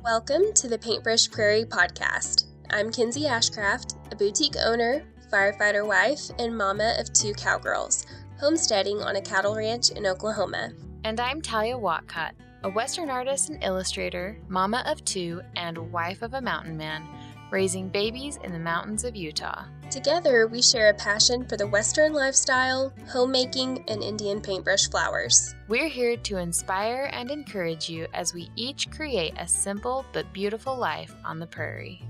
Welcome to the Paintbrush Prairie podcast. I'm Kenzie Ashcraft, a boutique owner, firefighter wife, and mama of 2 cowgirls, homesteading on a cattle ranch in Oklahoma. And I'm Talia Watcott, a Western artist and illustrator, mama of 2, and wife of a mountain man, raising babies in the mountains of Utah. Together, we share a passion for the Western lifestyle, homemaking, and Indian paintbrush flowers. We're here to inspire and encourage you as we each create a simple but beautiful life on the prairie.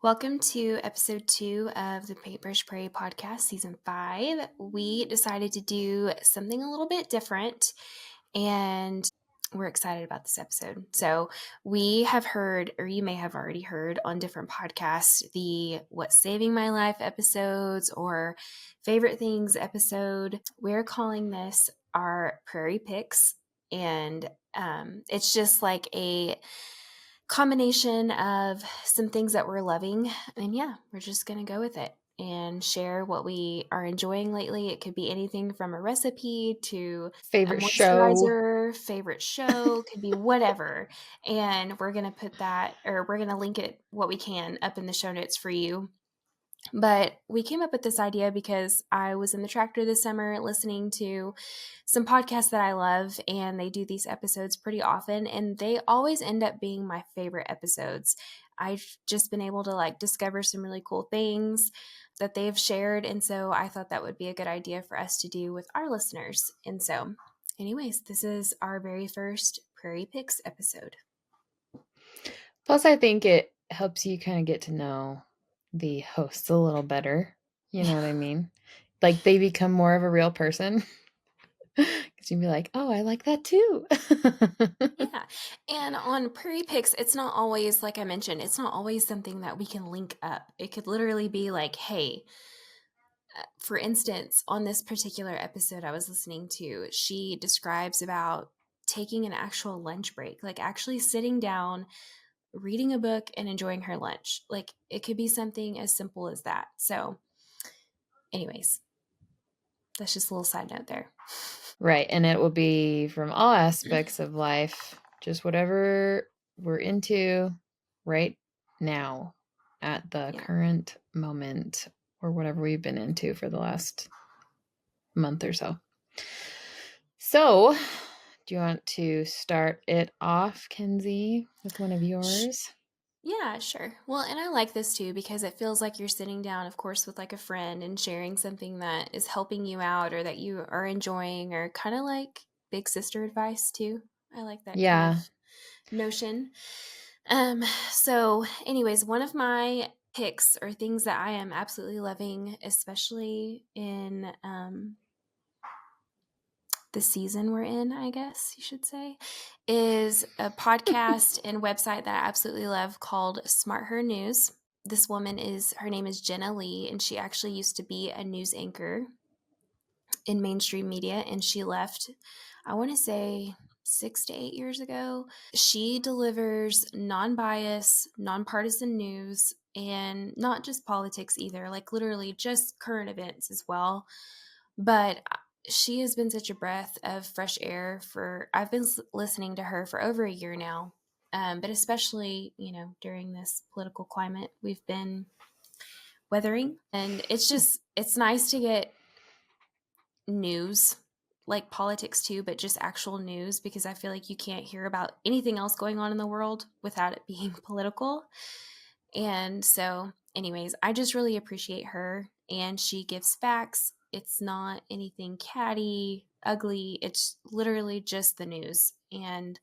Welcome to episode 2 of the Paintbrush Prairie podcast, season 5. We decided to do something a little bit different, and we're excited about this episode. So we have heard, or you may have already heard on different podcasts, the What's Saving My Life episodes or favorite things episode. We're calling this our Prairie Picks, and it's just like a combination of some things that we're loving, and we're just gonna go with it and share what we are enjoying lately. It could be anything from a recipe to Favorite a show. favorite show, could be whatever. And we're gonna put that, or we're gonna link it what we can up in the show notes for you. But we came up with this idea because I was in the tractor this summer listening to some podcasts that I love, and they do these episodes pretty often, and they always end up being my favorite episodes. I've just been able to discover some really cool things that they've shared, and so I thought that would be a good idea for us to do with our listeners. And so, anyways, this is our very first Prairie Picks episode. Plus, I think it helps you kind of get to know the hosts a little better. You know what I mean? Like they become more of a real person. Because you'd be like, oh, I like that too. Yeah. And on Prairie Picks, it's not always, like I mentioned, it's not always something that we can link up. It could literally be like, hey, for instance, on this particular episode I was listening to, she describes about taking an actual lunch break, like actually sitting down, reading a book and enjoying her lunch. Like it could be something as simple as that. So anyways, that's just a little side note there. Right. And it will be from all aspects of life, just whatever we're into right now at the current moment, or whatever we've been into for the last month or so. So, do you want to start it off, Kenzie, with one of yours? Yeah, sure. Well, and I like this too because it feels like you're sitting down, of course, with a friend and sharing something that is helping you out or that you are enjoying, or kind of like big sister advice too. I like that kind of notion. So anyways, one of my picks or things that I am absolutely loving, especially in the season we're in, I guess you should say, is a podcast and website that I absolutely love called Smart Her News. This woman her name is Jenna Lee, and she actually used to be a news anchor in mainstream media, and she left, I want to say 6 to 8 years ago. She delivers non-biased, nonpartisan news, and not just politics either, like literally just current events as well. But she has been such a breath of fresh air I've been listening to her for over a year now. But especially, during this political climate we've been weathering. And it's nice to get news, like politics too, but just actual news, because I feel like you can't hear about anything else going on in the world without it being political. And so anyways, I just really appreciate her, and she gives facts. It's not anything catty, ugly. It's literally just the news. And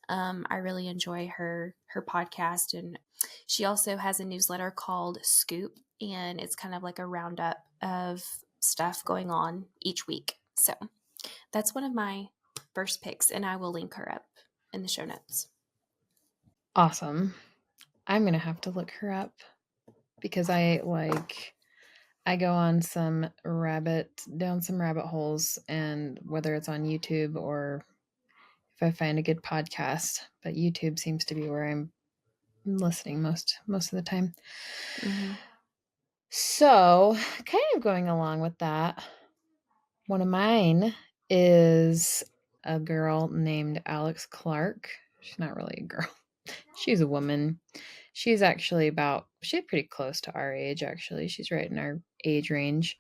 I really enjoy her podcast. And she also has a newsletter called Scoop, and it's kind of like a roundup of stuff going on each week. So that's one of my first picks, and I will link her up in the show notes. Awesome. I'm going to have to look her up because I go on down some rabbit holes, and whether it's on YouTube or if I find a good podcast, but YouTube seems to be where I'm listening most of the time. Mm-hmm. So kind of going along with that, One of mine is a girl named Alex Clark. She's not really a girl. She's a woman. She's actually she's pretty close to our age, actually. She's right in our age range,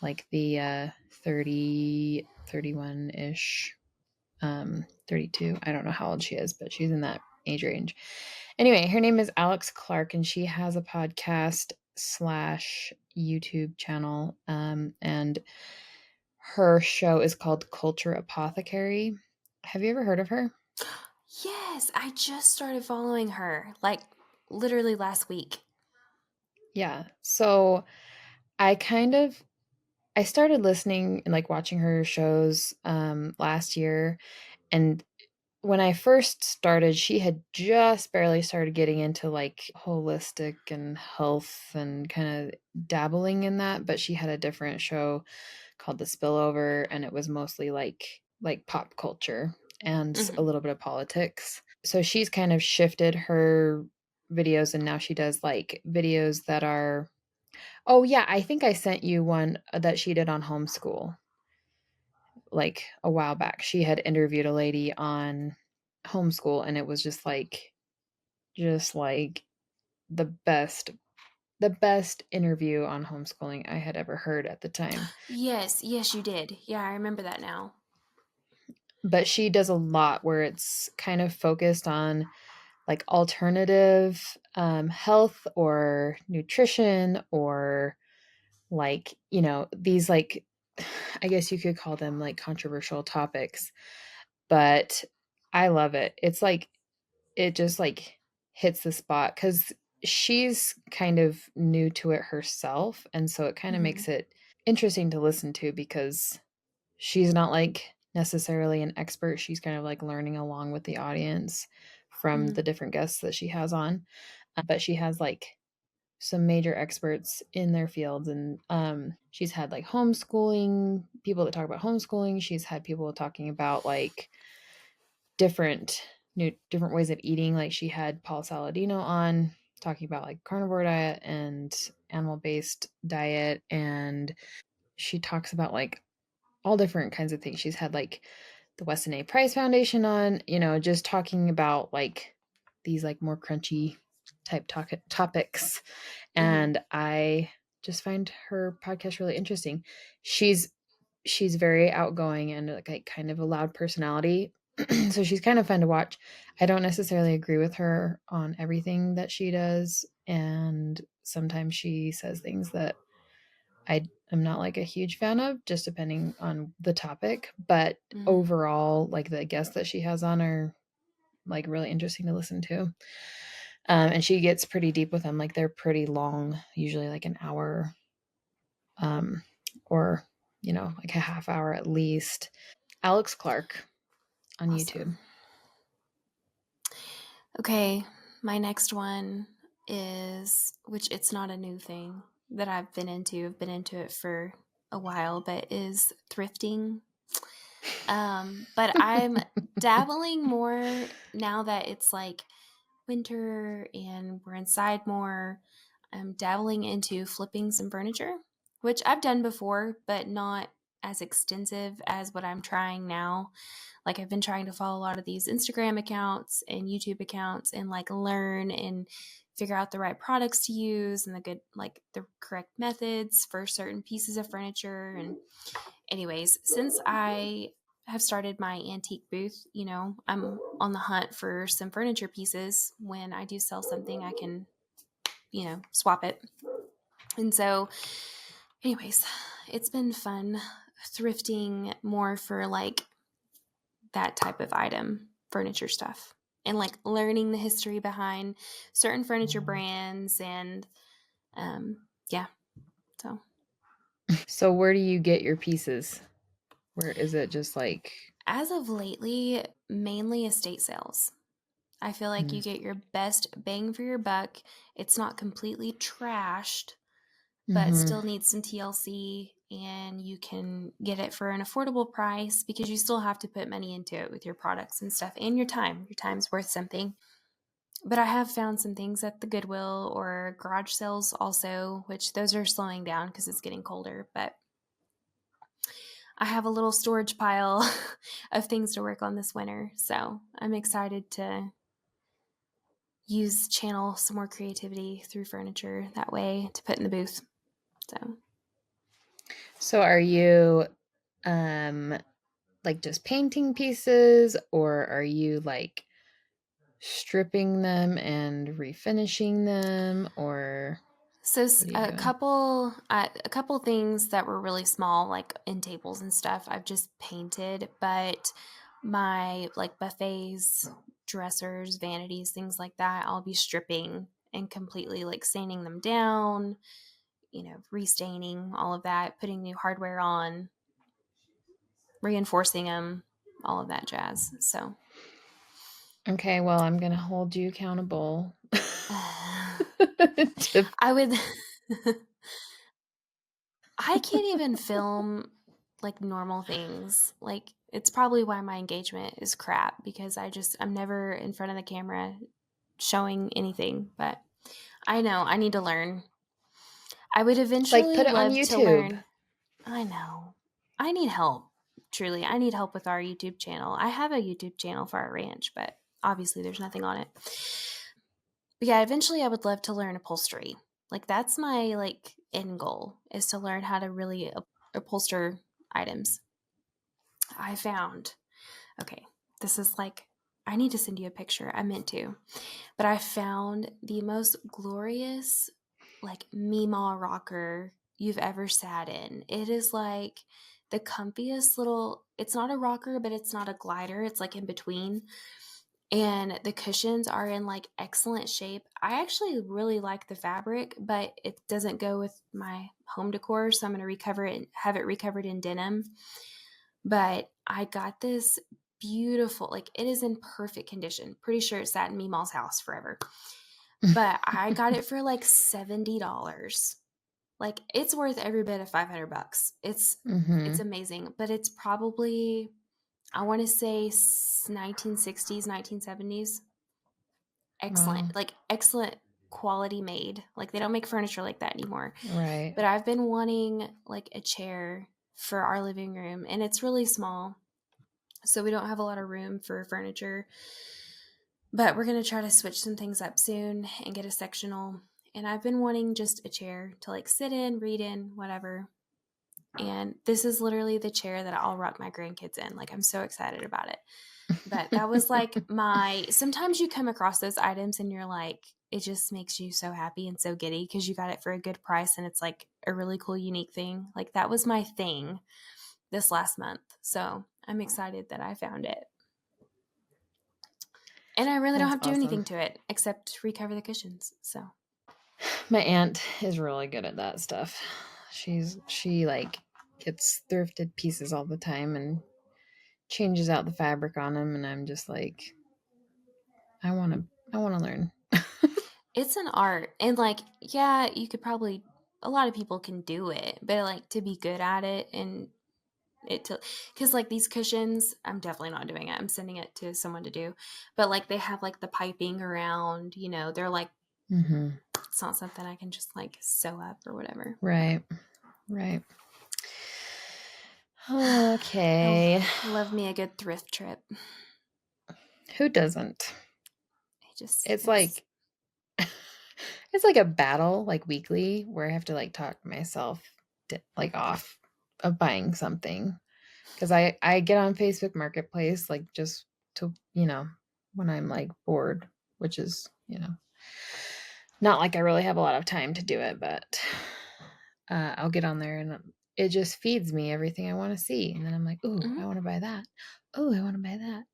like the 30, 31-ish, 32. I don't know how old she is, but she's in that age range. Anyway, her name is Alex Clark, and she has a podcast / YouTube channel, and her show is called Culture Apothecary. Have you ever heard of her? Yes, I just started following her, like literally last week. Yeah. So I started listening and like watching her shows last year, and when I first started, she had just barely started getting into like holistic and health and kind of dabbling in that, but she had a different show called The Spillover, and it was mostly like pop culture and a little bit of politics. So she's kind of shifted her videos, and now she does like videos that are, oh yeah, I think I sent you one that she did on homeschool like a while back. She had interviewed a lady on homeschool, and it was just like the best interview on homeschooling I had ever heard at the time. Yes, you did. Yeah, I remember that now. But she does a lot where it's kind of focused on like alternative health or nutrition, or like, these like, I guess you could call them like controversial topics, but I love it. It's like, it just like hits the spot because she's kind of new to it herself. And so it kind of makes it interesting to listen to because she's not like necessarily an expert. She's kind of like learning along with the audience from the different guests that she has on. But she has like some major experts in their fields, and she's had like homeschooling people that talk about homeschooling. She's had people talking about like different ways of eating. Like she had Paul Saladino on talking about like carnivore diet and animal-based diet, and she talks about like all different kinds of things. She's had like the Weston A. Price Foundation on, just talking about like these like more crunchy type topics. And I just find her podcast really interesting. She's very outgoing and like kind of a loud personality. So she's kind of fun to watch. I don't necessarily agree with her on everything that she does, and sometimes she says things that I am not like a huge fan of, just depending on the topic. But overall, like the guests that she has on are like really interesting to listen to. And she gets pretty deep with them. Like they're pretty long, usually like an hour, or like a half hour at least. Alex Clark on YouTube. Okay, my next one is, which it's not a new thing that I've been into. I've been into it for a while, but is thrifting. But I'm dabbling more now that it's like winter and we're inside more. I'm dabbling into flipping some furniture, which I've done before, but not as extensive as what I'm trying now. Like I've been trying to follow a lot of these Instagram accounts and YouTube accounts and like learn and figure out the right products to use and the correct methods for certain pieces of furniture. And anyways, since I have started my antique booth, I'm on the hunt for some furniture pieces. When I do sell something, I can, swap it. And so, anyways, it's been fun thrifting more for like that type of item, furniture stuff, and like learning the history behind certain furniture brands. And yeah, So where do you get your pieces? Where is it? Just like, as of lately, mainly estate sales. I feel like you get your best bang for your buck. It's not completely trashed, but still needs some TLC, and you can get it for an affordable price because you still have to put money into it with your products and stuff and your time. Your time's worth something. But I have found some things at the Goodwill or garage sales also, which those are slowing down because it's getting colder. But I have a little storage pile of things to work on this winter. So I'm excited to channel some more creativity through furniture that way to put in the booth. So are you like just painting pieces, or are you like stripping them and refinishing them, or so what are you doing? a couple things that were really small, like end tables and stuff, I've just painted, but my like buffets, dressers, vanities, things like that, I'll be stripping and completely like sanding them down, restaining all of that, putting new hardware on, reinforcing them, all of that jazz. So Okay, well, I'm gonna hold you accountable. I would I can't even film like normal things. Like it's probably why my engagement is crap, because I'm never in front of the camera showing anything, but I know I need to learn. I would eventually like put it on love to YouTube. learn. I know. I need help. Truly, I need help with our YouTube channel. I have a YouTube channel for our ranch, but obviously there's nothing on it. But yeah, eventually I would love to learn upholstery. Like that's my like end goal, is to learn how to really upholster items. I found, okay, this is like, I need to send you a picture. I meant to, but I found the most glorious like Meemaw rocker you've ever sat in. It is like the comfiest little, it's not a rocker, but it's not a glider. It's like in between. And the cushions are in like excellent shape. I actually really like the fabric, but it doesn't go with my home decor. So I'm going to recover it, have it recovered in denim. But I got this beautiful, like it is in perfect condition. Pretty sure it sat in Meemaw's house forever. But I got it for like $70. Like it's worth every bit of $500. It's amazing, but it's probably, I want to say 1960s, 1970s. Excellent. Wow. Like excellent quality made. Like they don't make furniture like that anymore. Right. But I've been wanting like a chair for our living room, and it's really small. So we don't have a lot of room for furniture. But we're going to try to switch some things up soon and get a sectional. And I've been wanting just a chair to like sit in, read in, whatever. And this is literally the chair that I'll rock my grandkids in. Like I'm so excited about it. But that was like sometimes you come across those items and you're like, it just makes you so happy and so giddy because you got it for a good price and it's like a really cool, unique thing. Like that was my thing this last month. So I'm excited that I found it. And I really don't have to do anything to it except recover the cushions. So my aunt is really good at that stuff. She like gets thrifted pieces all the time and changes out the fabric on them, and I'm just like, I want to learn. it's an art. And like, yeah, you could probably, a lot of people can do it, but like to be good at it and because like these cushions, I'm definitely not doing it. I'm sending it to someone to do, but like they have like the piping around, they're like, it's not something I can just like sew up or whatever. Right. Okay. I love me a good thrift trip. Who doesn't? It's like it's like a battle, like weekly, where I have to like talk myself like off of buying something, because I get on Facebook Marketplace like just to when I'm like bored, which is not like I really have a lot of time to do it, but I'll get on there and it just feeds me everything I want to see, and then I'm like, ooh, I want to buy that. Oh, I want to buy that.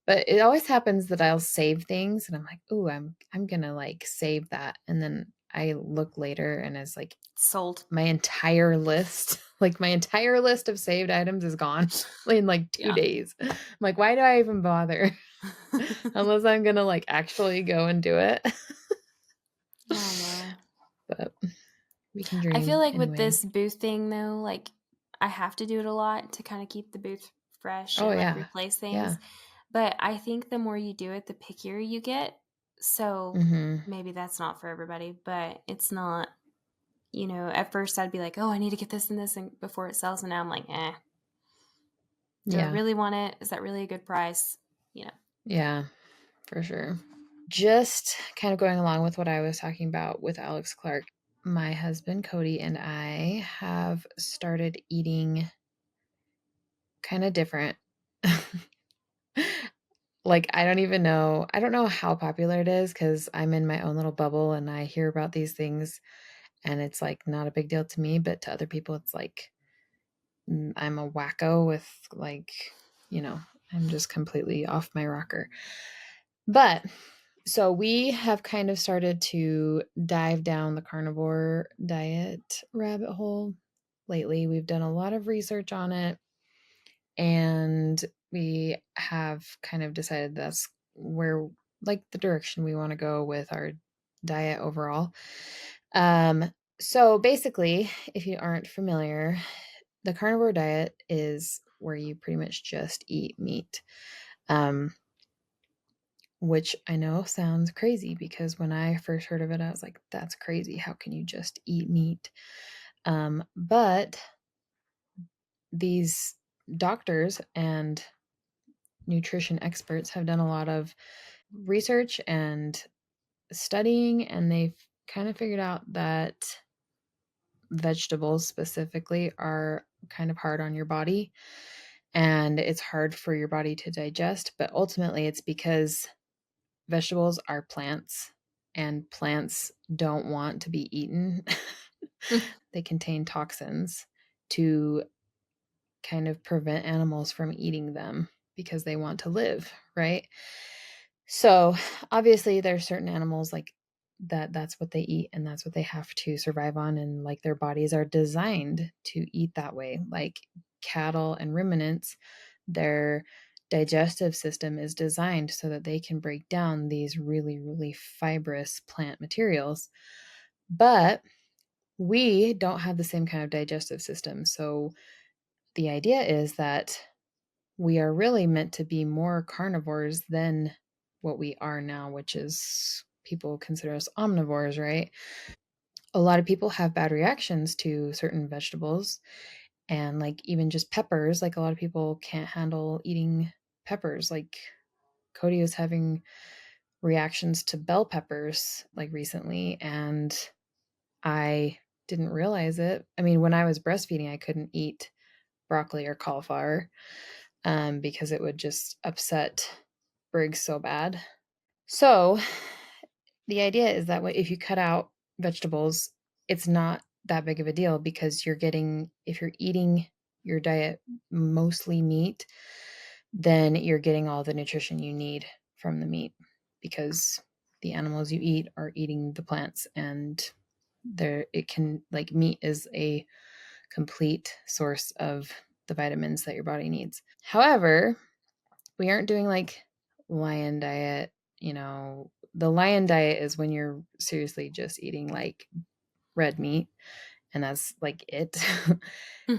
But it always happens that I'll save things and I'm like, ooh, I'm gonna like save that, and then I look later and it's like sold. My entire list of saved items is gone in like 2 days. I'm like, why do I even bother? Unless I'm gonna like actually go and do it. I know. But we can dream. I feel like anyway. with this booth thing though, like I have to do it a lot to kind of keep the booth fresh and like replace things. Yeah. But I think the more you do it, the pickier you get. So maybe that's not for everybody, but it's not, at first I'd be like, oh, I need to get this and this and before it sells. And now I'm like, Do I Yeah. really want it? Is that really a good price? Yeah, for sure. Just kind of going along with what I was talking about with Alex Clark, my husband Cody and I have started eating kind of different. Like, I don't know how popular it is because I'm in my own little bubble and I hear about these things and it's like not a big deal to me, but to other people, it's like I'm a wacko with like, I'm just completely off my rocker. But so we have kind of started to dive down the carnivore diet rabbit hole lately. We've done a lot of research on it and we have kind of decided that's where like the direction we want to go with our diet overall. So basically, if you aren't familiar, the carnivore diet is where you pretty much just eat meat. Which I know sounds crazy because when I first heard of it, I was like, that's crazy. How can you just eat meat? But these doctors and nutrition experts have done a lot of research and studying, and they've kind of figured out that vegetables specifically are kind of hard on your body and it's hard for your body to digest. But ultimately, it's because vegetables are plants and plants don't want to be eaten. They contain toxins to kind of prevent animals from eating them because they want to live, right? So obviously there's certain animals like that's what they eat and that's what they have to survive on, and like their bodies are designed to eat that way. Like cattle and ruminants, their digestive system is designed so that they can break down these really, really fibrous plant materials. But we don't have the same kind of digestive system. So the idea is that we are really meant to be more carnivores than what we are now, which is people consider us omnivores, right? A lot of people have bad reactions to certain vegetables and like even just peppers. Like a lot of people can't handle eating peppers. Like Cody was having reactions to bell peppers like recently, and I didn't realize it. I mean, when I was breastfeeding, I couldn't eat broccoli or cauliflower because it would just upset Briggs so bad. So the idea is that if you cut out vegetables, it's not that big of a deal because if you're eating your diet mostly meat, then you're getting all the nutrition you need from the meat because the animals you eat are eating the plants, and meat is a complete source of the vitamins that your body needs. However, we aren't doing like lion diet. The lion diet is when you're seriously just eating like red meat and that's like it.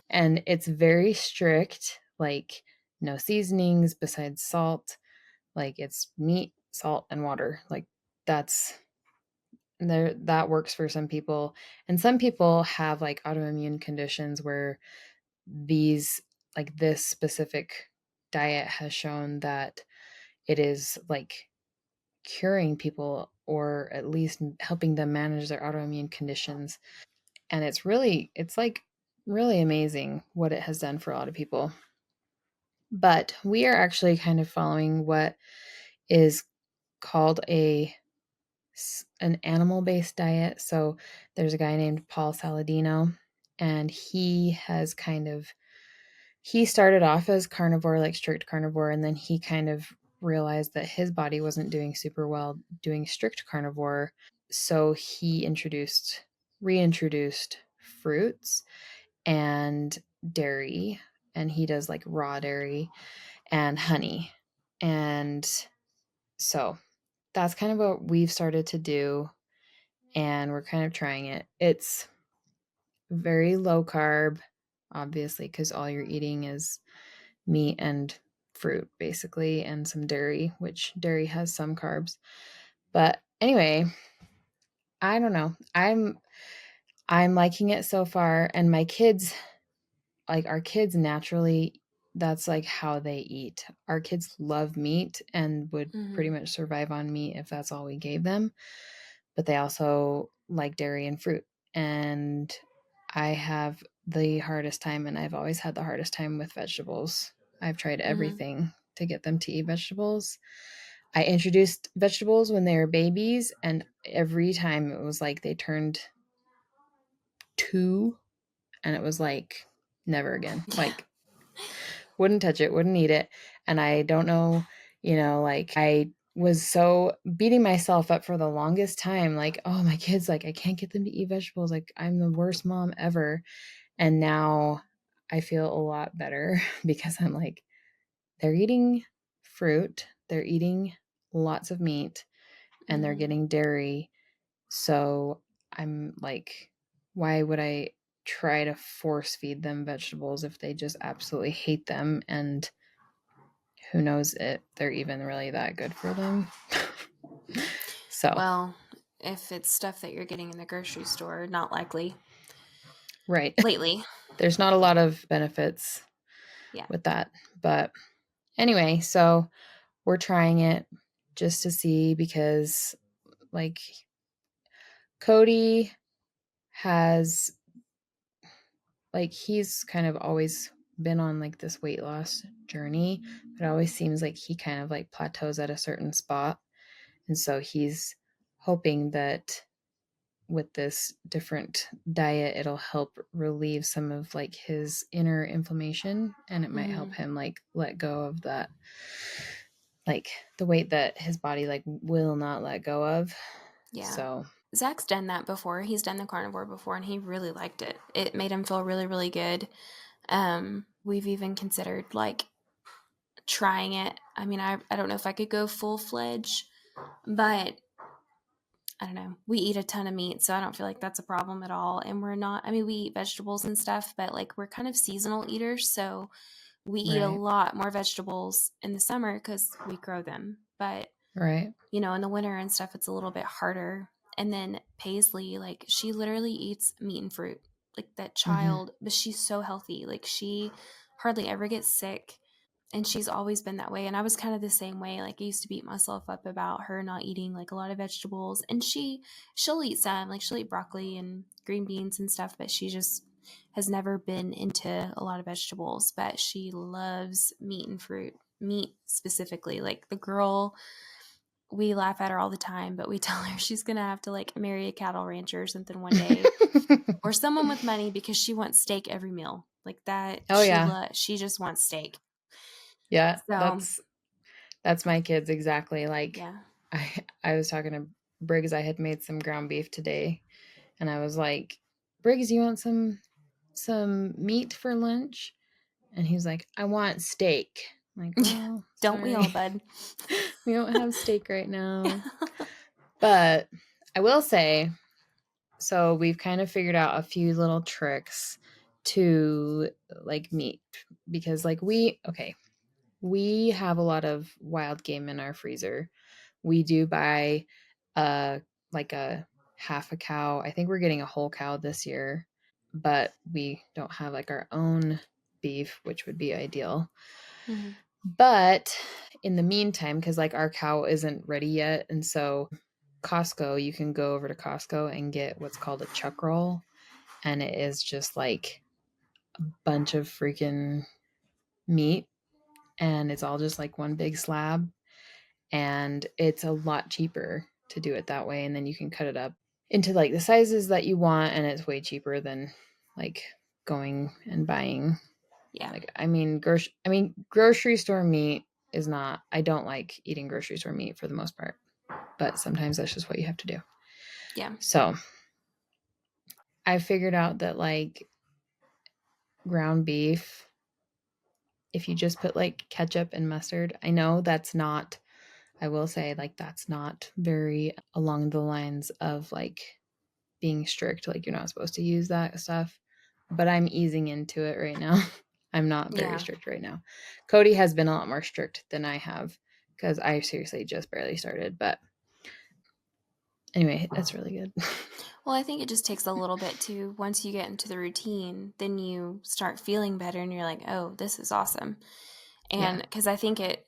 And it's very strict, like no seasonings besides salt. Like it's meat, salt, and water. Like that's that works for some people. And some people have like autoimmune conditions where this specific diet has shown that it is like curing people or at least helping them manage their autoimmune conditions. And it's like really amazing what it has done for a lot of people. But we are actually kind of following what is called an animal-based diet. So there's a guy named Paul Saladino, and he started off as carnivore, like strict carnivore, and then he kind of realized that his body wasn't doing super well doing strict carnivore. So he reintroduced fruits and dairy, and he does like raw dairy and honey. And so that's kind of what we've started to do, and we're kind of trying it. It's very low carb, obviously, because all you're eating is meat and fruit basically, and some dairy, which dairy has some carbs. But anyway, I don't know. I'm liking it so far, and my kids, like our kids naturally that's like how they eat. Our kids love meat and would pretty much survive on meat if that's all we gave them. But they also like dairy and fruit. And I have the hardest time, and I've always had the hardest time with vegetables. I've tried everything to get them to eat vegetables. I introduced vegetables when they were babies, and every time it was like they turned 2, and it was like never again. Like, wouldn't touch it, wouldn't eat it. And I don't know, like I was so beating myself up for the longest time. Like, oh, my kids, like I can't get them to eat vegetables. Like I'm the worst mom ever. And now I feel a lot better because I'm like, they're eating fruit, they're eating lots of meat, and they're getting dairy. So I'm like, why would I try to force feed them vegetables if they just absolutely hate them? And who knows if they're even really that good for them. So, well, if it's stuff that you're getting in the grocery store, not likely. Right. Lately. There's not a lot of benefits with that. But anyway, so we're trying it just to see, because like Cody has, like, he's kind of always been on like this weight loss journey, but it always seems like he kind of like plateaus at a certain spot. And so he's hoping that with this different diet, it'll help relieve some of like his inner inflammation, and it might help him like let go of that, like the weight that his body like will not let go of. Yeah. So Zach's done that before. He's done the carnivore before, and he really liked it. It made him feel really, really good. We've even considered like trying it. I mean, I don't know if I could go full-fledged, but I don't know. We eat a ton of meat, so I don't feel like that's a problem at all. And we're not, I mean, we eat vegetables and stuff, but like we're kind of seasonal eaters. So we eat a lot more vegetables in the summer because we grow them. But, in the winter and stuff, it's a little bit harder. And then Paisley, like she literally eats meat and fruit. Like that child, but she's so healthy. Like she hardly ever gets sick. And she's always been that way. And I was kind of the same way. Like I used to beat myself up about her not eating like a lot of vegetables. And she'll eat some, like she'll eat broccoli and green beans and stuff, but she just has never been into a lot of vegetables. But she loves meat and fruit, meat specifically. Like the girl, we laugh at her all the time, but we tell her she's going to have to like marry a cattle rancher or something one day or someone with money, because she wants steak every meal like that. She just wants steak. Yeah, so, that's my kids exactly. Like I was talking to Briggs. I had made some ground beef today, and I was like, Briggs, you want some meat for lunch? And he was like, I want steak. I'm like, well, don't we all, bud? We don't have steak right now. But I will say, so we've kind of figured out a few little tricks to like meat, because like we have a lot of wild game in our freezer. We do buy like a half a cow. I think we're getting a whole cow this year, but we don't have like our own beef, which would be ideal. But in the meantime, because like our cow isn't ready yet, and so Costco, you can go over to Costco and get what's called a chuck roll, and it is just like a bunch of freaking meat, and it's all just like one big slab, and it's a lot cheaper to do it that way. And then you can cut it up into like the sizes that you want, and it's way cheaper than like going and buying. Like grocery store meat is not, I don't like eating grocery store meat for the most part, but sometimes that's just what you have to do. So I figured out that like ground beef, if you just put like ketchup and mustard, I know that's not, I will say like that's not very along the lines of like being strict, like you're not supposed to use that stuff, but I'm easing into it right now. I'm not very strict right now. Cody has been a lot more strict than I have, because I seriously just barely started. But Anyway, that's really good. Well, I think it just takes a little bit to, once you get into the routine, then you start feeling better and you're like, oh, this is awesome. And because I think it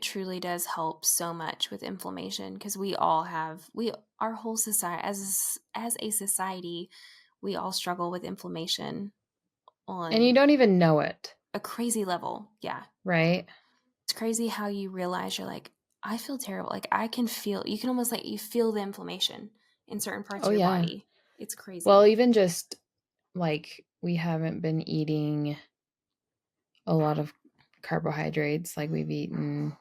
truly does help so much with inflammation, because our whole society, as a society, we all struggle with inflammation on And you don't even know it. a crazy level. Yeah. Right? It's crazy how you realize you're like, I feel terrible. Like you can almost like you feel the inflammation in certain parts of your body. It's crazy. Well, even just like we haven't been eating a lot of carbohydrates like we've eaten.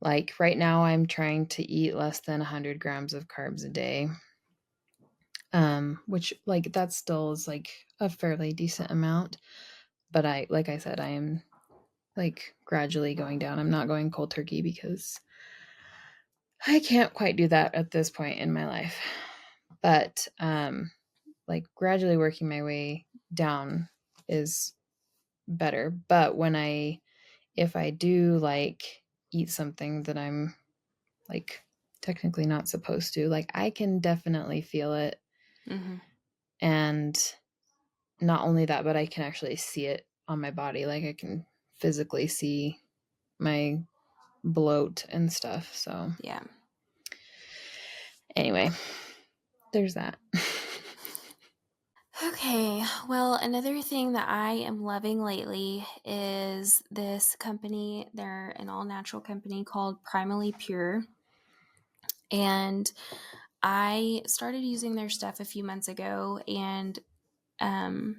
Like right now I'm trying to eat less than 100 grams of carbs a day. Which like that still is like a fairly decent amount. But like I said, I am like gradually going down. I'm not going cold turkey because I can't quite do that at this point in my life. But like gradually working my way down is better. But if I do like eat something that I'm like technically not supposed to, like I can definitely feel it. Mm-hmm. And not only that, but I can actually see it on my body. Like I can physically see my bloat and stuff. So yeah. Anyway, there's that. Okay, well, another thing that I am loving lately is this company. They're an all-natural company called Primally Pure. And I started using their stuff a few months ago and kind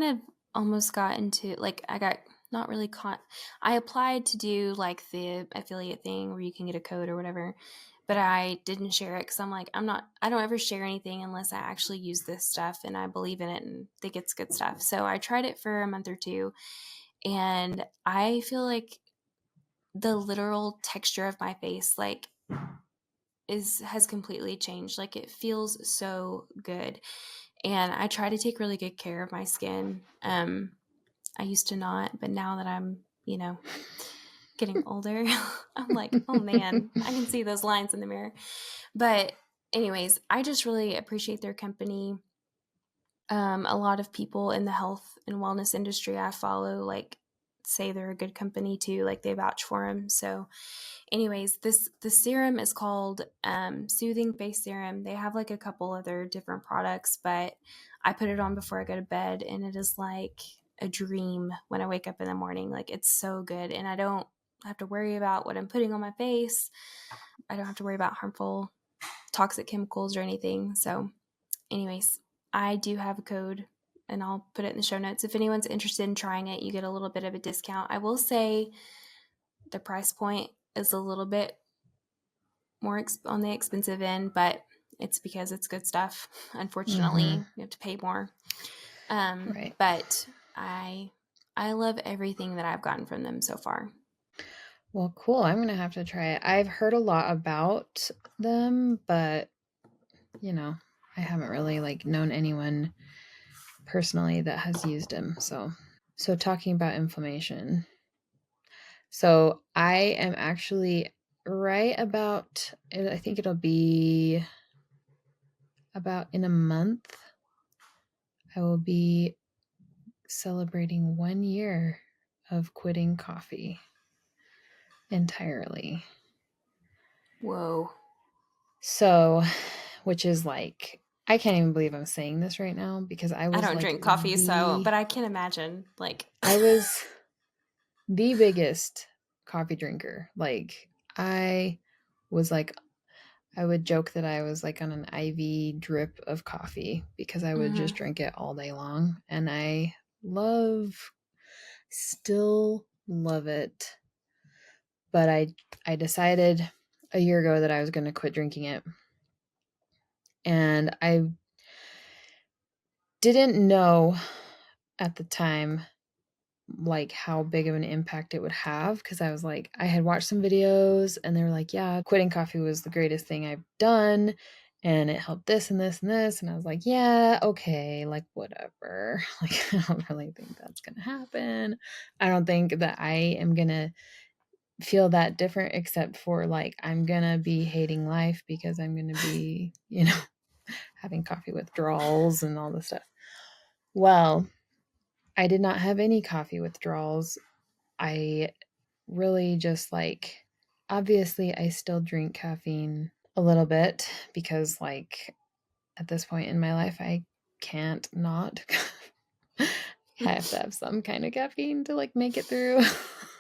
of almost got into, like, I got not really caught. I applied to do like the affiliate thing where you can get a code or whatever, but I didn't share it because I'm like, I don't ever share anything unless I actually use this stuff and I believe in it and think it's good stuff. So I tried it for a month or two and I feel like the literal texture of my face, like, has completely changed. Like it feels so good. And I try to take really good care of my skin. I used to not, but now that I'm, getting older, I'm like, oh man, I can see those lines in the mirror. But anyways, I just really appreciate their company. A lot of people in the health and wellness industry I follow, like, say they're a good company too, like they vouch for them. So anyways, the serum is called Soothing Face Serum. They have like a couple other different products, but I put it on before I go to bed and it is like a dream when I wake up in the morning. Like it's so good and I don't have to worry about what I'm putting on my face. I don't have to worry about harmful toxic chemicals or anything. So anyways, I do have a code and I'll put it in the show notes. If anyone's interested in trying it, you get a little bit of a discount. I will say the price point is a little bit more on the expensive end, but it's because it's good stuff. Unfortunately, you have to pay more. Right. But I love everything that I've gotten from them so far. Well, cool. I'm going to have to try it. I've heard a lot about them, but I haven't really like known anyone personally that has used them. So talking about inflammation. So I am actually right about, I think it'll be about in a month, I will be celebrating 1 year of quitting coffee entirely. Whoa. So, which is like, I can't even believe I'm saying this right now because I don't like drink coffee, but I can imagine, like I was the biggest coffee drinker. Like I was like, I would joke that I was like on an IV drip of coffee because I would just drink it all day long. And I still love it. But I decided a year ago that I was going to quit drinking it. And I didn't know at the time like how big of an impact it would have because I was like, I had watched some videos and they were like, yeah, quitting coffee was the greatest thing I've done and it helped this and this and this. And I was like, yeah, okay, like whatever. Like I don't really think that's gonna happen. I don't think that I am gonna feel that different, except for like I'm gonna be hating life because I'm gonna be, having coffee withdrawals and all this stuff. Well, I did not have any coffee withdrawals. I really just like, obviously I still drink caffeine a little bit because like at this point in my life I can't not. I have to have some kind of caffeine to like make it through.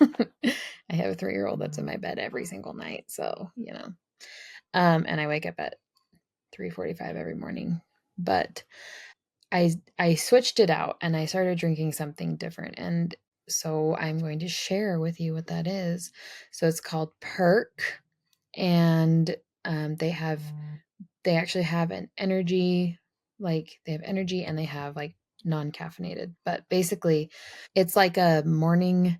I have a 3-year-old that's in my bed every single night, so and I wake up at 3:45 every morning. But I switched it out and I started drinking something different, and so I'm going to share with you what that is. So it's called Perk, and they actually have an energy, like they have energy and they have like non-caffeinated, but basically it's like a morning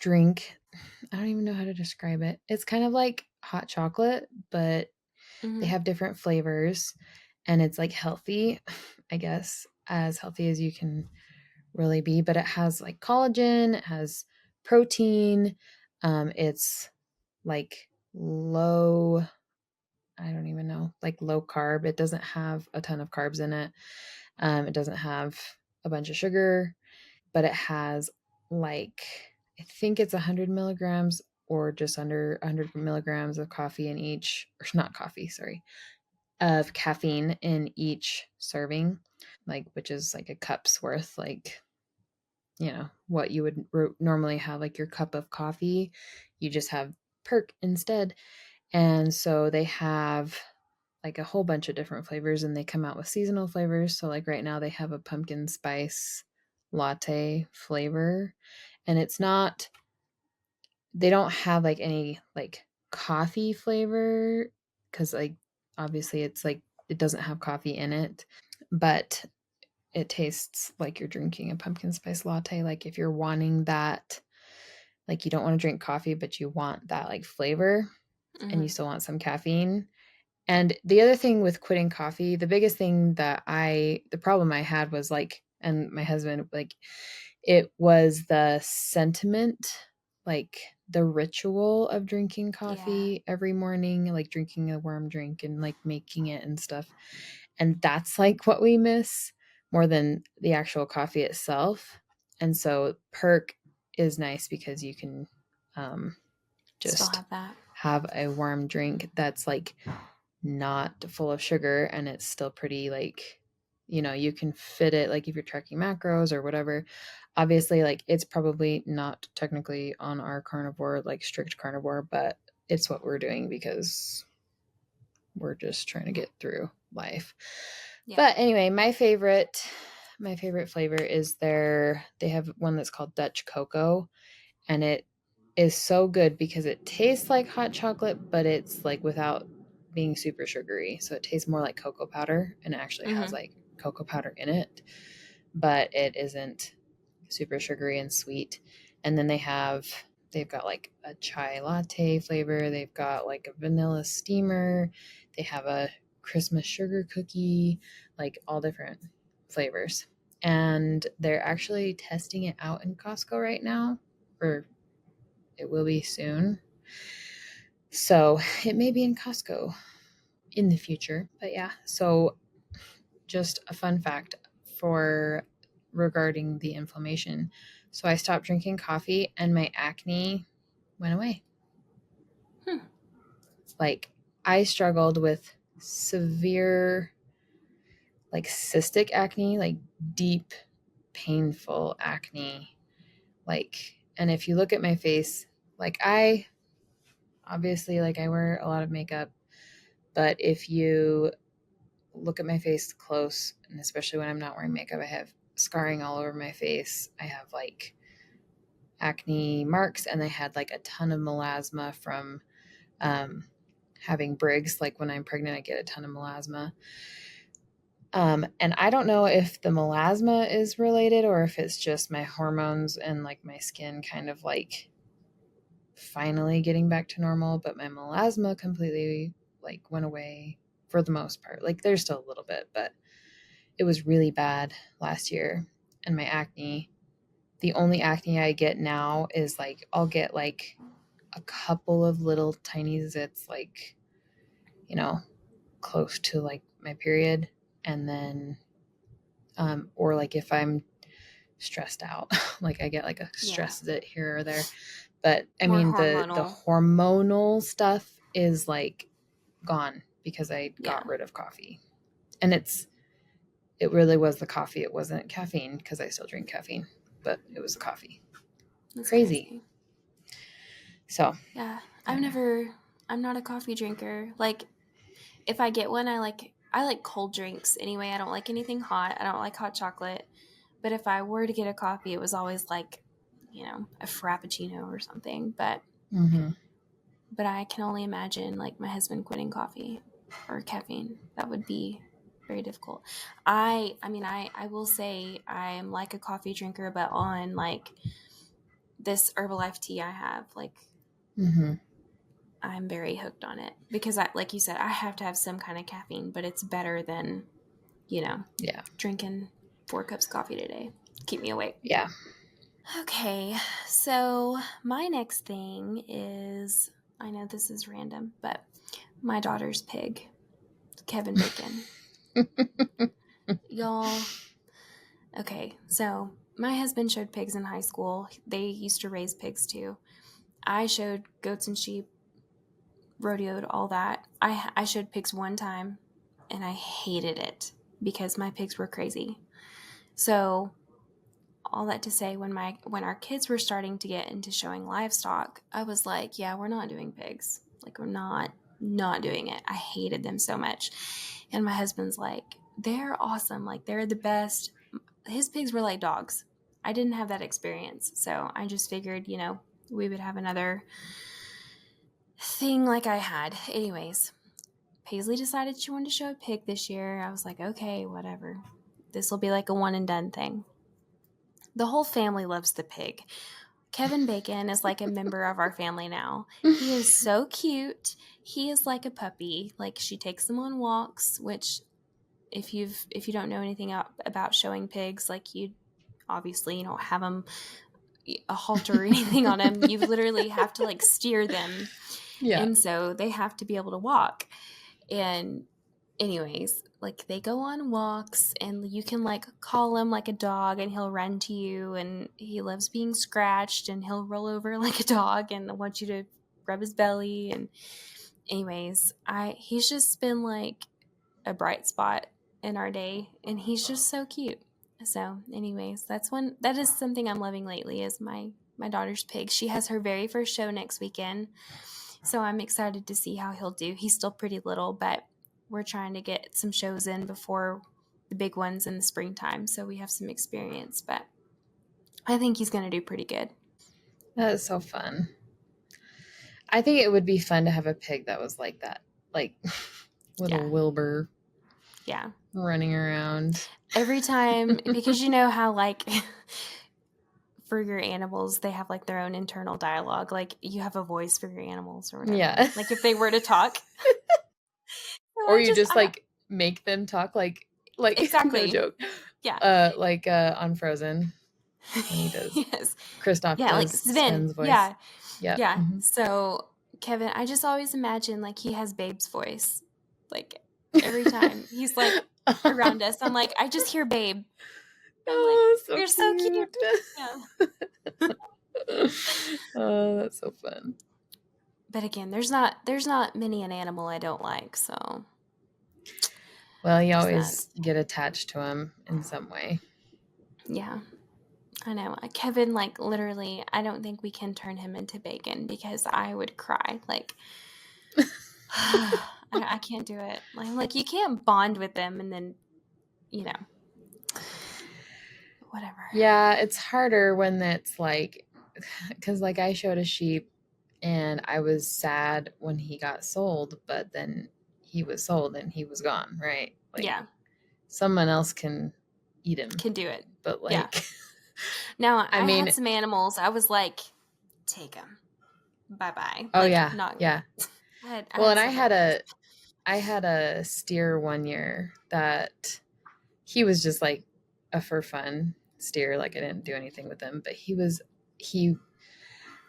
drink. I don't even know how to describe it. It's kind of like hot chocolate, but they have different flavors, and it's like healthy, I guess, as healthy as you can really be, but it has like collagen, it has protein. It's like low, I don't even know, like low carb. It doesn't have a ton of carbs in it. It doesn't have a bunch of sugar, but it has like, I think it's 100 milligrams or just under 100 milligrams of coffee in each, or not coffee, sorry, of caffeine in each serving, like, which is like a cup's worth, like, what you would normally have, like your cup of coffee, you just have Perk instead. And so they have like a whole bunch of different flavors, and they come out with seasonal flavors. So like right now they have a pumpkin spice latte flavor, and they don't have like any like coffee flavor, because like obviously it's like it doesn't have coffee in it, but it tastes like you're drinking a pumpkin spice latte. Like if you're wanting that, like you don't want to drink coffee but you want that like flavor, and you still want some caffeine. And the other thing with quitting coffee, the biggest thing the problem I had was like, and my husband, like, it was the sentiment, like the ritual of drinking coffee every morning, like drinking a warm drink and like making it and stuff. And that's like what we miss more than the actual coffee itself. And so Perk is nice because you can just have a warm drink that's like not full of sugar, and it's still pretty like, you can fit it, like if you're tracking macros or whatever. Obviously, like it's probably not technically on our carnivore, like strict carnivore, but it's what we're doing because we're just trying to get through life. But anyway, my favorite flavor is they have one that's called Dutch Cocoa, and it is so good because it tastes like hot chocolate, but it's like without being super sugary. So it tastes more like cocoa powder, and it actually has like cocoa powder in it, but it isn't super sugary and sweet. And then they've got like a chai latte flavor. They've got like a vanilla steamer. They have a Christmas sugar cookie, like all different flavors. And they're actually testing it out in Costco right now, or it will be soon. So it may be in Costco in the future. But yeah, so just a fun fact regarding the inflammation. So I stopped drinking coffee and my acne went away. Like I struggled with severe like cystic acne, like deep, painful acne. Like, and if you look at my face, like I wear a lot of makeup, but if you look at my face close, and especially when I'm not wearing makeup, I have scarring all over my face. I have like acne marks, and I had like a ton of melasma from having Briggs. Like when I'm pregnant, I get a ton of melasma. And I don't know if the melasma is related or if it's just my hormones and like my skin kind of like finally getting back to normal, but my melasma completely like went away for the most part. Like there's still a little bit, but it was really bad last year. And my acne, the only acne I get now is like I'll get like a couple of little tiny zits, like, you know, close to like my period. And then, or like if I'm stressed out, like I get like a stress zit here or there. But I More mean, the hormonal. hormonal stuff is like gone because I got rid of coffee. And it really was the coffee. It wasn't caffeine because I still drink caffeine, but it was the coffee. That's crazy. So yeah, I'm not a coffee drinker. Like, if I get one, I like cold drinks anyway. I don't like anything hot. I don't like hot chocolate. But if I were to get a coffee, it was always like, you know, a frappuccino or something. But I can only imagine like my husband quitting coffee or caffeine. That would be very difficult. I mean, I will say I am like a coffee drinker, but on like this Herbalife tea I have, like, I'm very hooked on it because like you said, I have to have some kind of caffeine, but it's better than, you know, drinking 4 cups of coffee today. Keep me awake. Yeah. Okay. So my next thing is, I know this is random, but my daughter's pig, Kevin Bacon. Y'all. Okay. So my husband showed pigs in high school. They used to raise pigs too. I showed goats and sheep, rodeoed, all that. I showed pigs one time and I hated it because my pigs were crazy. So all that to say, when our kids were starting to get into showing livestock, I was like, yeah, we're not doing pigs. Like, we're not doing it. I hated them so much. And my husband's like, they're awesome. Like, they're the best. His pigs were like dogs. I didn't have that experience. So I just figured, you know, we would have another thing like I had. Anyways, Paisley decided she wanted to show a pig this year. I was like, okay, whatever. This will be like a one and done thing. The whole family loves the pig. Kevin Bacon is like a member of our family now. He is so cute. He is like a puppy. Like, she takes him on walks, which if you don't know anything about showing pigs, like, you obviously, you don't have them a halter or anything on them. You literally have to like steer them. Yeah. And so they have to be able to walk. And anyways, like, they go on walks and you can like call him like a dog and he'll run to you, and he loves being scratched and he'll roll over like a dog and want you to rub his belly. And anyways, he's just been like a bright spot in our day, and he's just so cute. So anyways, that is something I'm loving lately, is my daughter's pig. She has her very first show next weekend. So I'm excited to see how he'll do. He's still pretty little, but we're trying to get some shows in before the big ones in the springtime, so we have some experience. But I think he's going to do pretty good. That is so fun. I think it would be fun to have a pig that was like that, like little Wilbur. Yeah. Running around. Every time, because you know how like for your animals, they have like their own internal dialogue. Like, you have a voice for your animals or whatever. Yeah. Like, if they were to talk. Or you just like make them talk like exactly. No joke. Yeah. Like on Frozen. When he does. Yes. Kristoff does like Sven's voice. Yeah. Yeah. Yeah. Mm-hmm. So Kevin, I just always imagine like he has Babe's voice. Like, every time he's like around us, I'm like, I just hear Babe. I'm like, you're so cute. Yeah. Oh, that's so fun. But again, there's not many an animal I don't like, so. Well, you always get attached to him in some way. Yeah, I know. Kevin, like, literally, I don't think we can turn him into bacon because I would cry. Like, I can't do it. Like, you can't bond with them and then, you know, whatever. Yeah, it's harder when it's like, because like I showed a sheep and I was sad when he got sold, but then he was sold and he was gone, right? Like, yeah. Someone else can eat him. Can do it. But like. Yeah. Now, I mean, had some animals. I was like, take them. Bye-bye. Oh, like, yeah. Yeah. I had a steer one year that he was just like a for fun steer. Like, I didn't do anything with him, but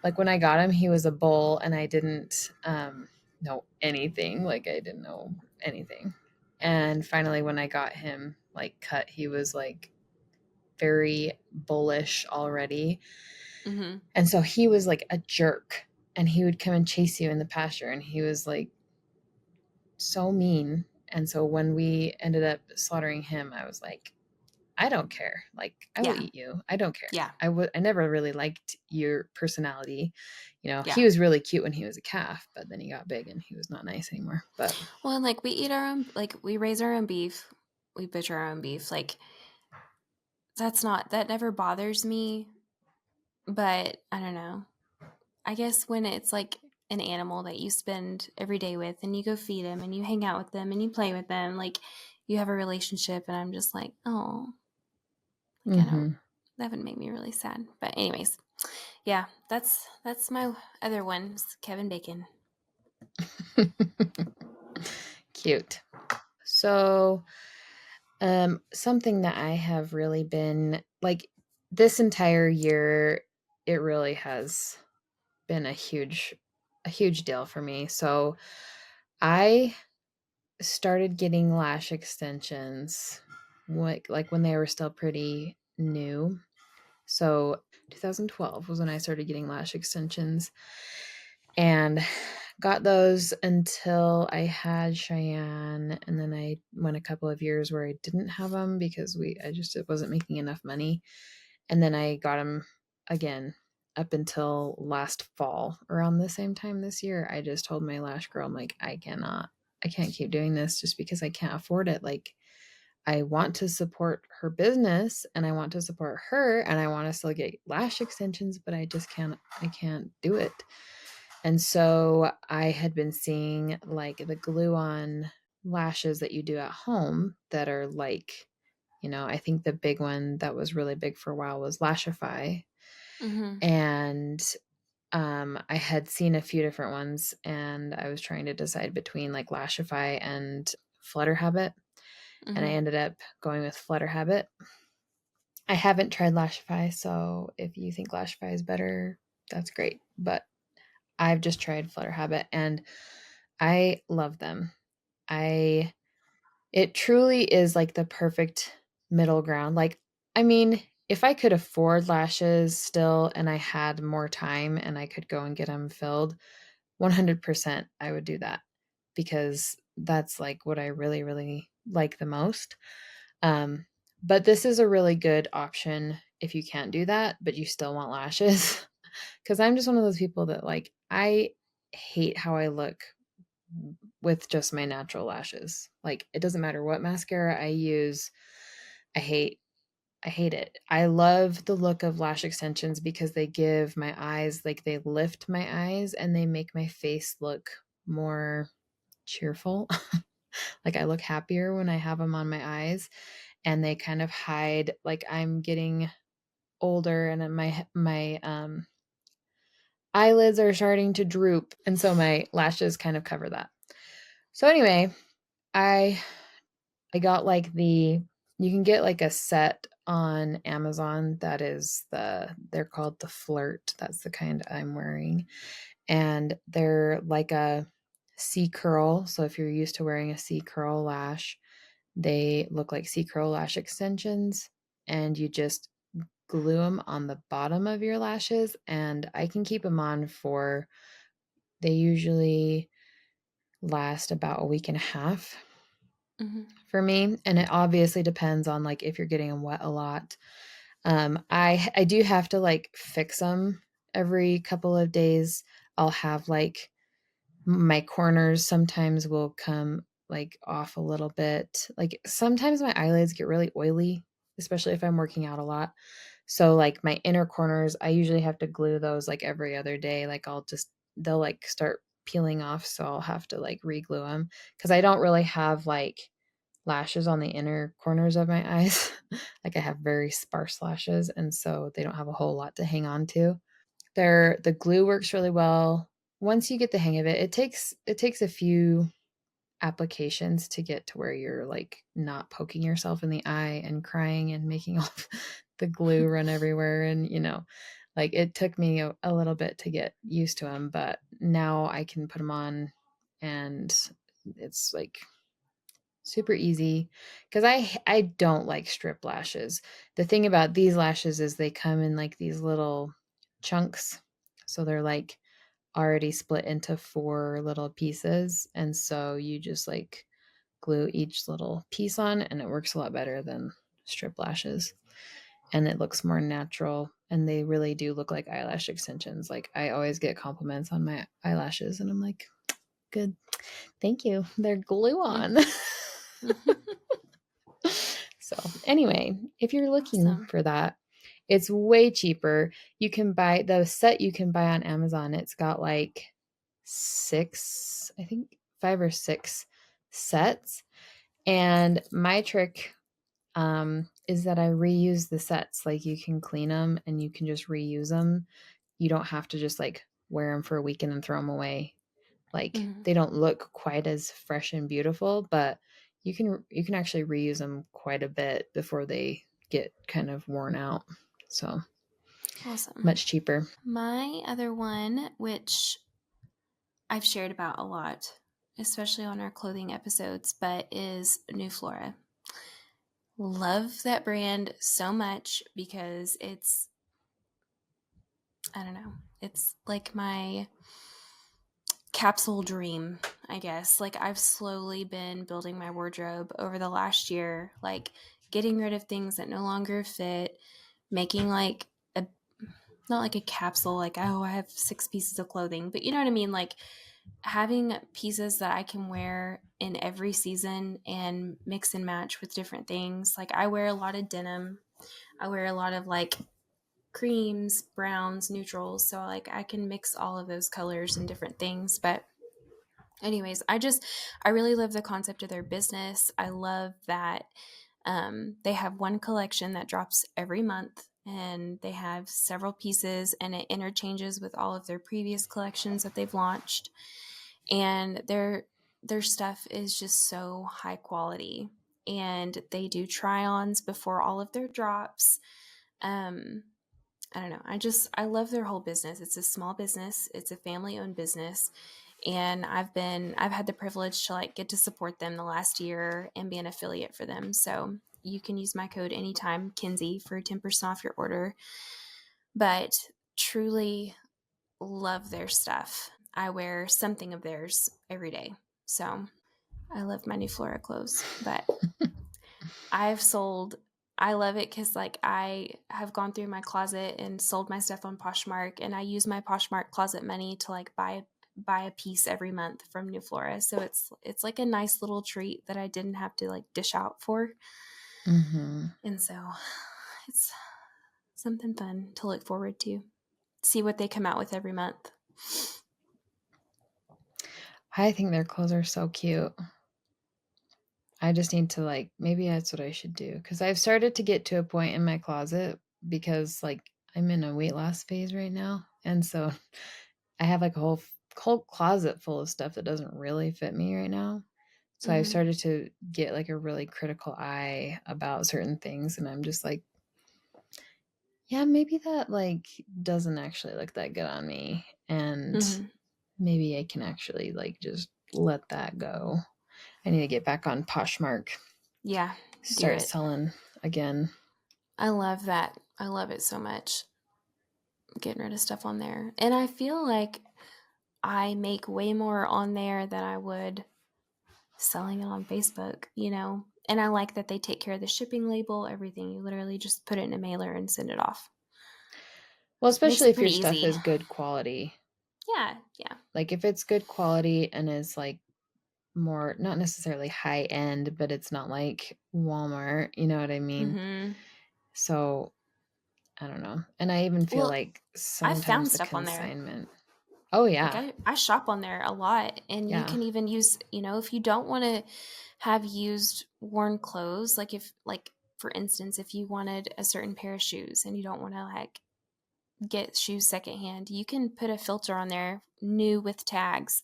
like when I got him, he was a bull and I didn't know anything. Like I didn't know anything. And finally when I got him like cut, he was like very bullish already. Mm-hmm. And so he was like a jerk and he would come and chase you in the pasture and he was like so mean. And so when we ended up slaughtering him, I was like, I don't care. Like, I will eat you. I don't care. Yeah. I never really liked your personality. You know, Yeah. he was really cute when he was a calf, but then he got big and he was not nice anymore. But well, and like we eat our own, like we raise our own beef, we butcher our own beef. Like that never bothers me. But I don't know. I guess when it's like an animal that you spend every day with and you go feed them and you hang out with them and you play with them, like you have a relationship, and I'm just like, oh, like I don't, that would make me really sad. But anyways, yeah, that's my other one, Kevin Bacon. Cute. So, something that I have really been like this entire year, it really has been a huge deal for me. So, I started getting lash extensions like when they were still pretty new. So 2012 was when I started getting lash extensions and got those until I had Cheyenne, and then I went a couple of years where I didn't have them because it wasn't making enough money. And then I got them again up until last fall around the same time this year. I just told my lash girl, I'm like, I can't keep doing this just because I can't afford it. Like I want to support her business and I want to support her and I want to still get lash extensions, but I can't do it. And so I had been seeing like the glue on lashes that you do at home that are like, I think the big one that was really big for a while was Lashify. Mm-hmm. And I had seen a few different ones and I was trying to decide between like Lashify and Flutter Habit. Mm-hmm. And I ended up going with Flutter Habit. I haven't tried Lashify, so if you think Lashify is better, that's great. But I've just tried Flutter Habit and I love them. It truly is like the perfect middle ground. Like, I mean, if I could afford lashes still and I had more time and I could go and get them filled, 100% I would do that because that's like what I really, really like the most. But this is a really good option if you can't do that, but you still want lashes. Because I'm just one of those people that like, I hate how I look with just my natural lashes. Like, it doesn't matter what mascara I use. I hate it. I love the look of lash extensions because they give my eyes, like they lift my eyes and they make my face look more cheerful. Like I look happier when I have them on my eyes and they kind of hide like I'm getting older and then my eyelids are starting to droop and so my lashes kind of cover that. So anyway, I got like you can get like a set on Amazon that is they're called the Flirt. That's the kind I'm wearing. And they're like a C curl. So if you're used to wearing a C curl lash, they look like C curl lash extensions and you just glue them on the bottom of your lashes and I can keep them on they usually last about a week and a half. Mm-hmm. For me, and it obviously depends on like if you're getting them wet a lot. I do have to like fix them every couple of days. I'll have like my corners sometimes will come like off a little bit. Like sometimes my eyelids get really oily, especially if I'm working out a lot. So like my inner corners, I usually have to glue those like every other day. Like they'll like start peeling off, so I'll have to like re-glue them because I don't really have like lashes on the inner corners of my eyes. Like I have very sparse lashes and so they don't have a whole lot to hang on to. The glue works really well. Once you get the hang of it, it takes a few applications to get to where you're like not poking yourself in the eye and crying and making all the glue run everywhere and Like it took me a little bit to get used to them, but now I can put them on and it's like super easy because I don't like strip lashes. The thing about these lashes is they come in like these little chunks. So they're like already split into 4 little pieces. And so you just like glue each little piece on and it works a lot better than strip lashes. And it looks more natural and they really do look like eyelash extensions. Like I always get compliments on my eyelashes and I'm like, good. Thank you. They're glue on. So anyway, if you're looking for that, it's way cheaper. You can buy the set you can buy on Amazon. It's got like 6, I think 5 or 6 sets. And my trick is that I reuse the sets. Like you can clean them and you can just reuse them. You don't have to just like wear them for a week and then throw them away. Like they don't look quite as fresh and beautiful, but you can actually reuse them quite a bit before they get kind of worn out. So awesome. Much cheaper. My other one, which I've shared about a lot, especially on our clothing episodes, but is New Flora. Love that brand so much because it's, I don't know, it's like my capsule dream, I guess. Like I've slowly been building my wardrobe over the last year, like getting rid of things that no longer fit, making like a, not like a capsule, like, oh, I have 6 pieces of clothing, but you know what I mean? Like having pieces that I can wear in every season and mix and match with different things. Like I wear a lot of denim. I wear a lot of like creams, browns, neutrals. So like I can mix all of those colors and different things. But anyways, I really love the concept of their business. I love that they have one collection that drops every month and they have several pieces and it interchanges with all of their previous collections that they've launched. And their stuff is just so high quality and they do try-ons before all of their drops. I don't know. I love their whole business. It's a small business. It's a family-owned business. And I've had the privilege to like get to support them the last year and be an affiliate for them. So you can use my code anytime, Kenzie, for 10% off your order. But truly love their stuff. I wear something of theirs every day. So I love my New Flora clothes, but I love it because like I have gone through my closet and sold my stuff on Poshmark and I use my Poshmark closet money to like buy a piece every month from New Flora. So it's like a nice little treat that I didn't have to like dish out for. Mm-hmm. And so it's something fun to look forward to. See what they come out with every month. I think their clothes are so cute. I just need to like, maybe that's what I should do. Because I've started to get to a point in my closet because like I'm in a weight loss phase right now. And so I have like a whole closet full of stuff that doesn't really fit me right now. So I've started to get like a really critical eye about certain things. And I'm just like, yeah, maybe that like doesn't actually look that good on me. And maybe I can actually like just let that go. I need to get back on Poshmark. Yeah. Start selling again. I love that. I love it so much. Getting rid of stuff on there. And I feel like I make way more on there than I would selling it on Facebook, you know? And I like that they take care of the shipping label, everything. You literally just put it in a mailer and send it off. Well, especially if your stuff is good quality. Yeah, yeah. Like if it's good quality and is like more, not necessarily high end, but it's not like Walmart, you know what I mean? So I don't know. And I even feel like sometimes I found the stuff consignment. on there. Oh yeah. Like I shop on there a lot and you can even use, you know, if you don't want to have used worn clothes, like if like for instance, if you wanted a certain pair of shoes and you don't want to like get shoes secondhand, you can put a filter on there, new with tags,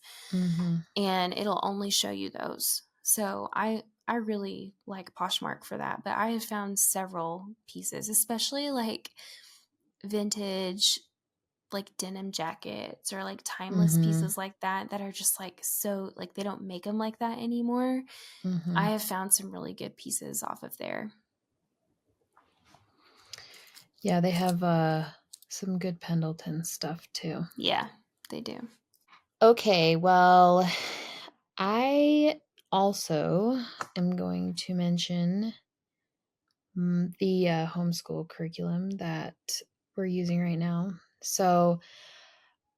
and it'll only show you those. So I really like Poshmark for that, but I have found several pieces, especially like vintage like denim jackets or like timeless pieces like that are just like so like they don't make them like that anymore. I have found some really good pieces off of there. Yeah, they have some good Pendleton stuff too. Yeah, they do. Okay, well, I also am going to mention the homeschool curriculum that we're using right now. So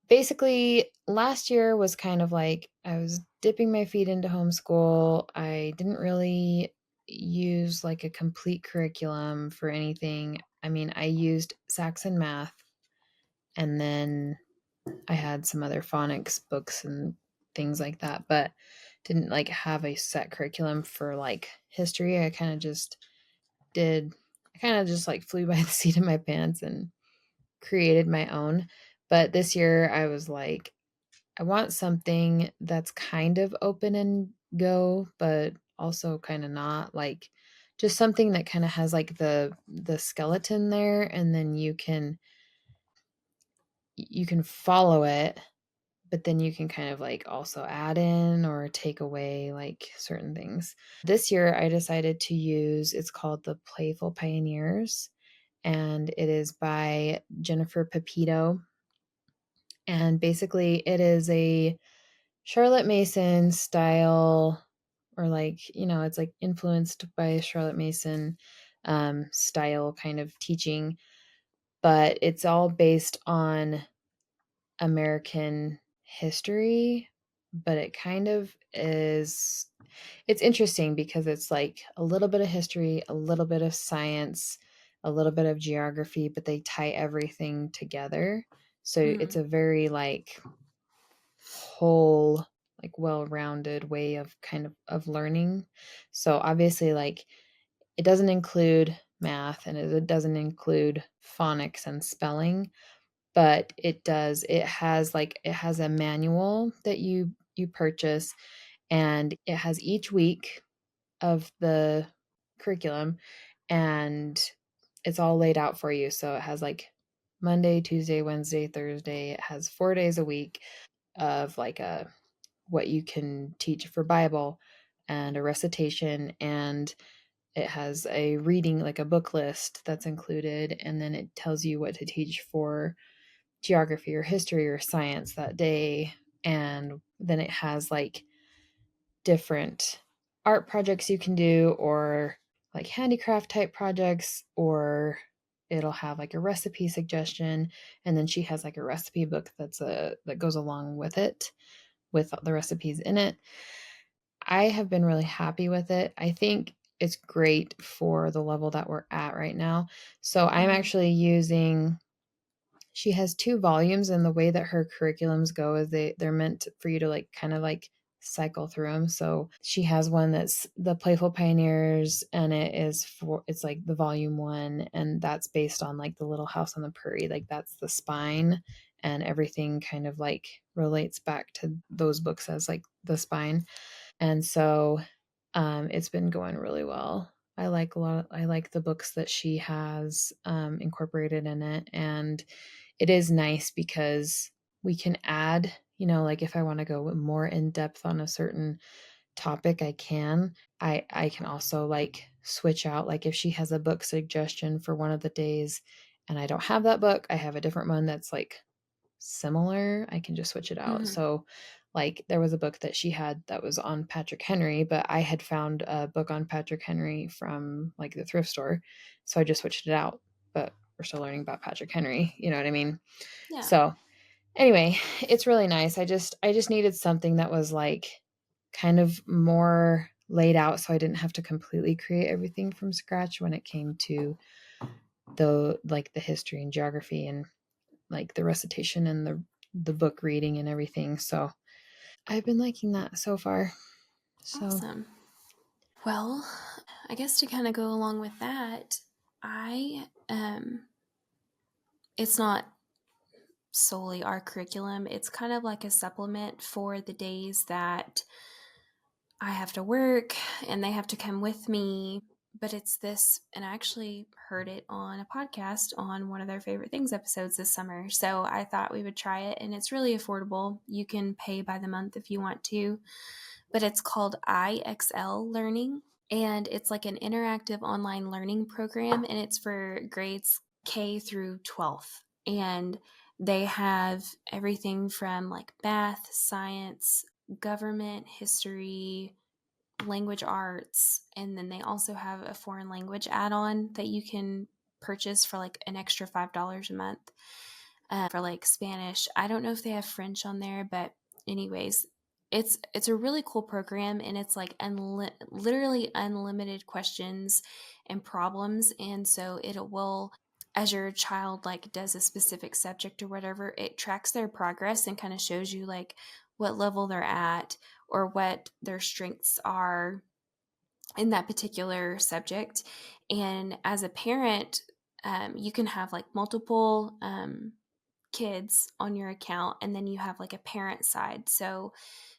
basically, last year was kind of like I was dipping my feet into homeschool. I didn't really use like a complete curriculum for anything. I mean, I used Saxon math, and then I had some other phonics books and things like that, but didn't like have a set curriculum for like history. I kind of just like flew by the seat of my pants and created my own. But this year I was like, I want something that's kind of open and go, but also kind of not, like just something that kind of has like the skeleton there, and then you can follow it, but then you can kind of like also add in or take away like certain things. This year I decided to use, it's called The Playful Pioneers, and it is by Jennifer Pepito. And basically it is a Charlotte Mason style, or like, it's like influenced by Charlotte Mason style kind of teaching, but it's all based on American history, but it kind of is, it's interesting because it's like a little bit of history, a little bit of science, a little bit of geography, but they tie everything together. So it's a very like whole, like well-rounded way of kind of learning. So obviously like it doesn't include math, and it doesn't include phonics and spelling, but it has a manual that you purchase, and it has each week of the curriculum, and it's all laid out for you. So it has like Monday, Tuesday, Wednesday, Thursday. It has 4 days a week of like what you can teach for Bible and a recitation, and it has a reading, like a book list that's included, and then it tells you what to teach for geography or history or science that day. And then it has like different art projects you can do, or like handicraft type projects, or it'll have like a recipe suggestion, and then she has like a recipe book that goes along with it with the recipes in it. I have been really happy with it. I think it's great for the level that we're at right now. So I'm actually using, she has 2 volumes, and the way that her curriculums go is they're meant for you to like kind of like cycle through them. So she has one that's The Playful Pioneers, and it's like the volume 1, and that's based on like the Little House on the Prairie. Like that's the spine, and everything kind of like relates back to those books as like the spine. And so it's been going really well. I like the books that she has incorporated in it, and it is nice because we can add, like if I want to go more in depth on a certain topic, I can. I can also like switch out, like if she has a book suggestion for one of the days and I don't have that book, I have a different one that's like similar, I can just switch it out. So like there was a book that she had that was on Patrick Henry, but I had found a book on Patrick Henry from like the thrift store, so I just switched it out. But we're still learning about Patrick Henry, you know what I mean? Yeah. So anyway, it's really nice. I just needed something that was like kind of more laid out, so I didn't have to completely create everything from scratch when it came to the history and geography and like the recitation and the book reading and everything. So I've been liking that so far. So Awesome. Well, I guess to kind of go along with that, it's not solely our curriculum. It's kind of like a supplement for the days that I have to work and they have to come with me. but it's this, and I actually heard it on a podcast on one of their favorite things episodes this summer. So I thought we would try it, and it's really affordable. You can pay by the month if you want to, but it's called IXL Learning, and it's like an interactive online learning program, and it's for grades K through 12th. And they have everything from like math, science, government, history, language arts, and then they also have a foreign language add-on that you can purchase for like an extra $5 a month for like Spanish. I don't know if they have French on there, but anyways, it's a really cool program, and it's like literally unlimited questions and problems. And so it will, as your child like does a specific subject or whatever, it tracks their progress and kind of shows you like what level they're at or what their strengths are in that particular subject. And as a parent, you can have like multiple kids on your account, and then you have like a parent side. So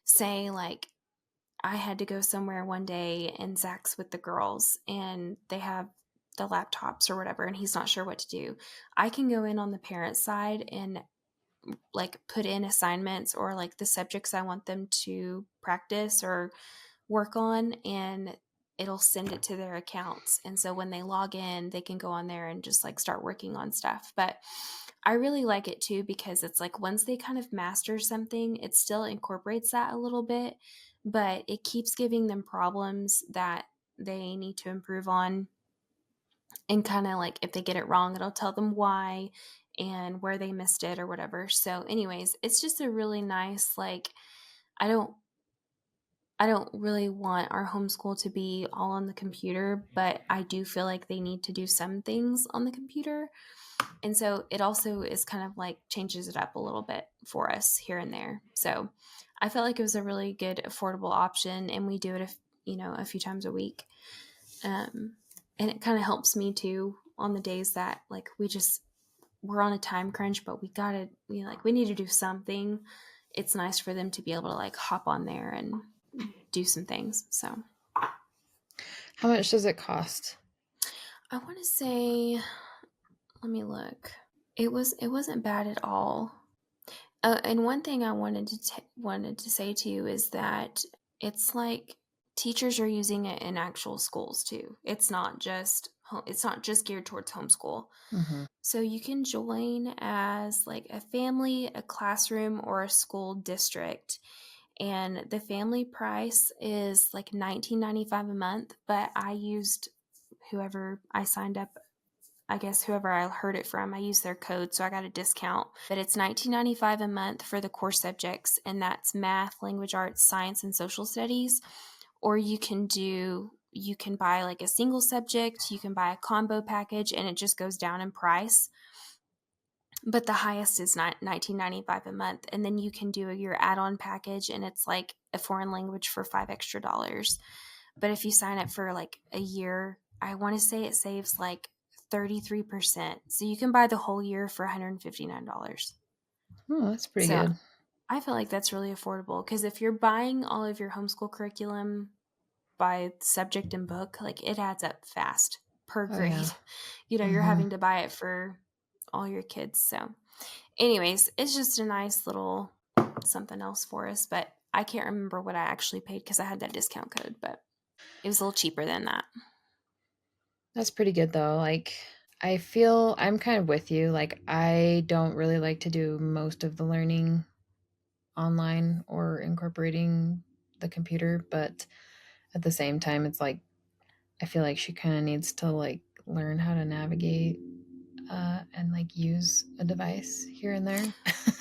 say like I had to go somewhere one day and Zach's with the girls and they have the laptops or whatever, and he's not sure what to do. I can go in on the parent side and like put in assignments or like the subjects I want them to practice or work on, and it'll send it to their accounts. And so when they log in, they can go on there and just like start working on stuff. But I really like it too, because it's like once they kind of master something, it still incorporates that a little bit, but it keeps giving them problems that they need to improve on. And kind of like if they get it wrong, it'll tell them why and where they missed it or whatever. So anyways, it's just a really nice, like, I don't really want our homeschool to be all on the computer, but I do feel like they need to do some things on the computer. And so it also is kind of like changes it up a little bit for us here and there. So I felt like it was a really good, affordable option, and we do it, a few times a week. And it kind of helps me too on the days that like we're on a time crunch, but we need to do something. It's nice for them to be able to like hop on there and do some things. So How much does it cost? I want to say, let me look. It wasn't bad at all. And one thing I wanted to say to you is that it's like teachers are using it in actual schools too. It's not just geared towards homeschool. Mm-hmm. So you can join as like a family, a classroom, or a school district. And the family price is like $19.95 a month, but I used whoever I signed up, I guess whoever I heard it from, I used their code, so I got a discount. But it's $19.95 a month for the core subjects, and that's math, language arts, science, and social studies. Or you can buy like a single subject, you can buy a combo package, and it just goes down in price. But the highest is $19.95 a month. And then you can do your add-on package, and it's like a foreign language for $5 extra. But if you sign up for like a year, I want to say it saves like 33%. So you can buy the whole year for $159. Oh, that's pretty good. I feel like that's really affordable, because if you're buying all of your homeschool curriculum by subject and book, like it adds up fast per grade. Yeah. You're having to buy it for all your kids. So anyways, it's just a nice little something else for us. But I can't remember what I actually paid because I had that discount code, but it was a little cheaper than that. That's pretty good though. Like, I feel I'm kind of with you. Like, I don't really like to do most of the learning online or incorporating the computer, but at the same time, it's like, I feel like she kind of needs to like learn how to navigate and like use a device here and there.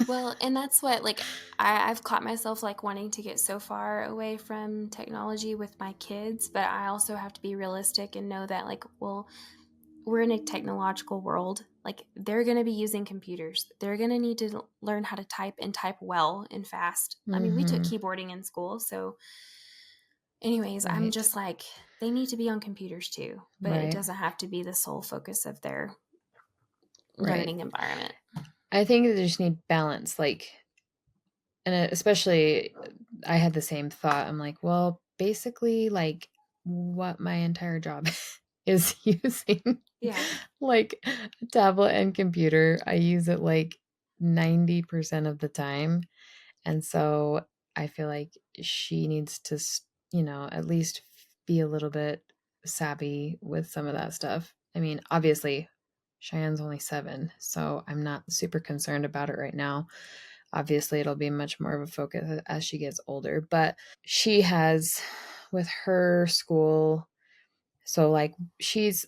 Well, and that's what, like, I've caught myself like wanting to get so far away from technology with my kids, but I also have to be realistic and know that, like, well, we're in a technological world. Like, they're going to be using computers. They're going to need to learn how to type and type well and fast. I mean, we took keyboarding in school. So anyways, Right. I'm just like, they need to be on computers too, but Right. it doesn't have to be the sole focus of their learning environment. I think they just need balance. Like, and especially I had the same thought. I'm like, well, basically like what my entire job is using Yeah. like a tablet and computer. I use it like 90% of the time. And so I feel like she needs to, at least be a little bit savvy with some of that stuff. I mean, obviously, Cheyenne's only 7, so I'm not super concerned about it right now. Obviously, it'll be much more of a focus as she gets older, but she has, with her school, so like she's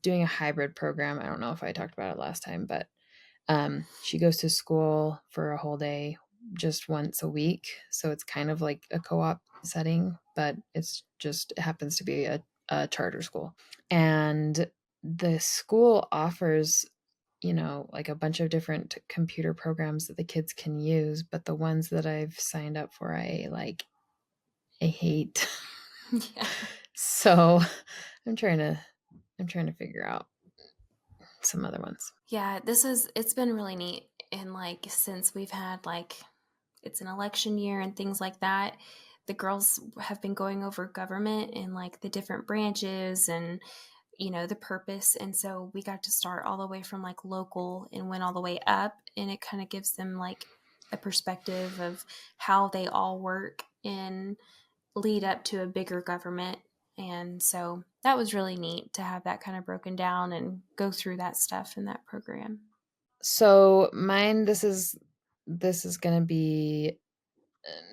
doing a hybrid program. I don't know if I talked about it last time, but she goes to school for a whole day just once a week. So it's kind of like a co-op setting, but it happens to be a charter school. And the school offers, like a bunch of different computer programs that the kids can use, but the ones that I've signed up for, I hate. Yeah. So I'm trying to figure out some other ones. Yeah, it's been really neat. And like, since we've had like, it's an election year and things like that, the girls have been going over government and like the different branches and, the purpose. And so we got to start all the way from like local and went all the way up. And it kind of gives them like a perspective of how they all work and lead up to a bigger government. And so that was really neat to have that kind of broken down and go through that stuff in that program. So mine, this is going to be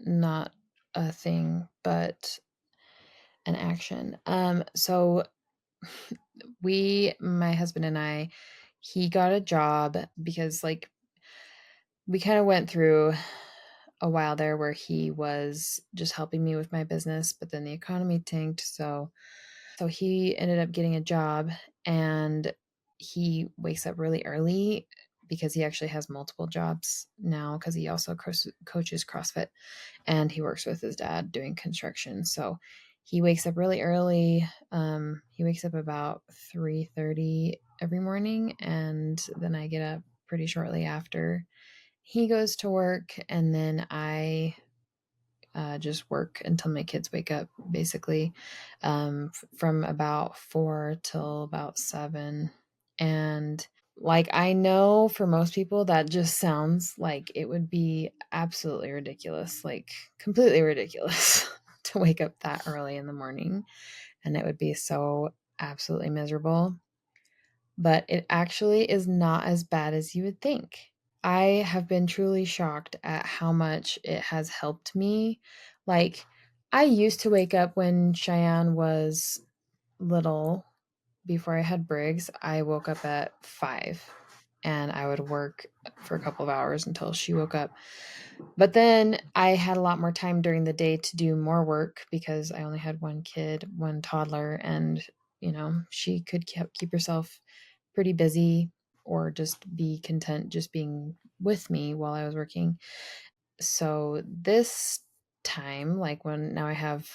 not a thing, but an action. So my husband and I, he got a job because like we kind of went through a while there where he was just helping me with my business, but then the economy tanked. So he ended up getting a job, and he wakes up really early because he actually has multiple jobs now because he also coaches CrossFit, and he works with his dad doing construction. So he wakes up really early. He wakes up about 3:30 every morning, and then I get up pretty shortly after. He goes to work, and then I just work until my kids wake up, basically, from about 4 till about 7. And like, I know for most people that just sounds like it would be absolutely ridiculous, like completely ridiculous to wake up that early in the morning. And it would be so absolutely miserable. But it actually is not as bad as you would think. I have been truly shocked at how much it has helped me. Like, I used to wake up when Cheyenne was little, before I had Briggs. I woke up at 5 and I would work for a couple of hours until she woke up. But then I had a lot more time during the day to do more work because I only had one kid, one toddler, and she could keep herself pretty busy or just be content just being with me while I was working. So this time, like when now I have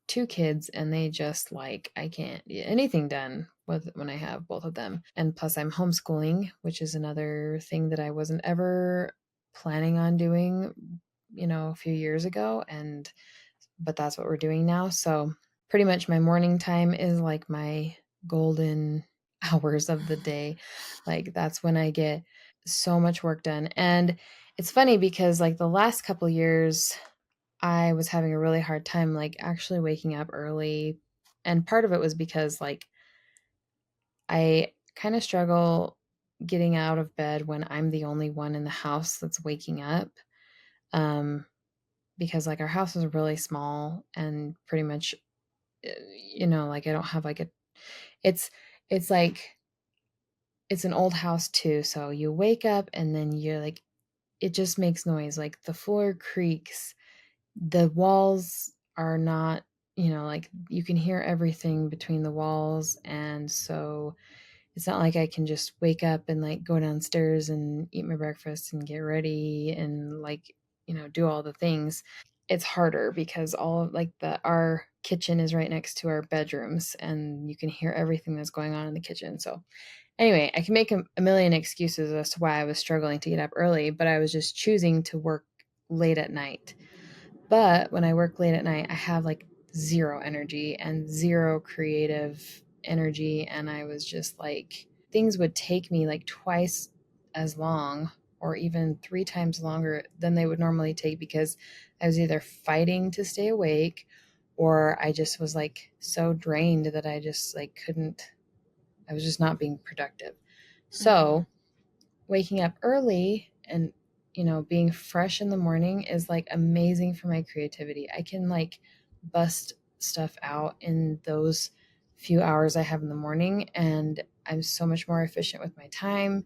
2 kids and they just like, I can't get anything done when I have both of them. And plus I'm homeschooling, which is another thing that I wasn't ever planning on doing, a few years ago. But that's what we're doing now. So pretty much my morning time is like my golden hours of the day. Like, that's when I get so much work done. And it's funny because like the last couple years I was having a really hard time like actually waking up early. And part of it was because like I kind of struggle getting out of bed when I'm the only one in the house that's waking up. Because like our house is really small and pretty much, like I don't have like it's it's like it's an old house too. So you wake up and then you're like, it just makes noise. Like the floor creaks, the walls are not, like you can hear everything between the walls. And so it's not like I can just wake up and like go downstairs and eat my breakfast and get ready and like, do all the things. It's harder because all of like our kitchen is right next to our bedrooms and you can hear everything that's going on in the kitchen. So anyway, I can make a million excuses as to why I was struggling to get up early, but I was just choosing to work late at night. But when I work late at night, I have like zero energy and zero creative energy. And I was just like, things would take me like twice as long or even 3 times longer than they would normally take, because I was either fighting to stay awake or I just was like so drained that I just like I was just not being productive. So waking up early and, being fresh in the morning is like amazing for my creativity. I can like bust stuff out in those few hours I have in the morning, and I'm so much more efficient with my time.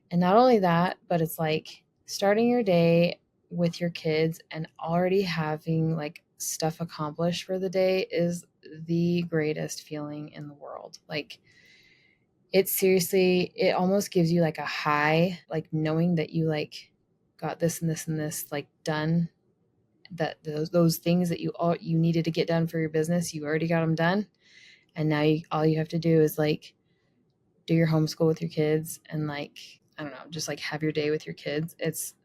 And not only that, but it's like starting your day with your kids and already having like stuff accomplished for the day is the greatest feeling in the world. Like, it almost gives you like a high, like knowing that you like got this and this and this like done, that those things that you needed to get done for your business, you already got them done. And now all you have to do is like do your homeschool with your kids and like, I don't know, just like have your day with your kids. It's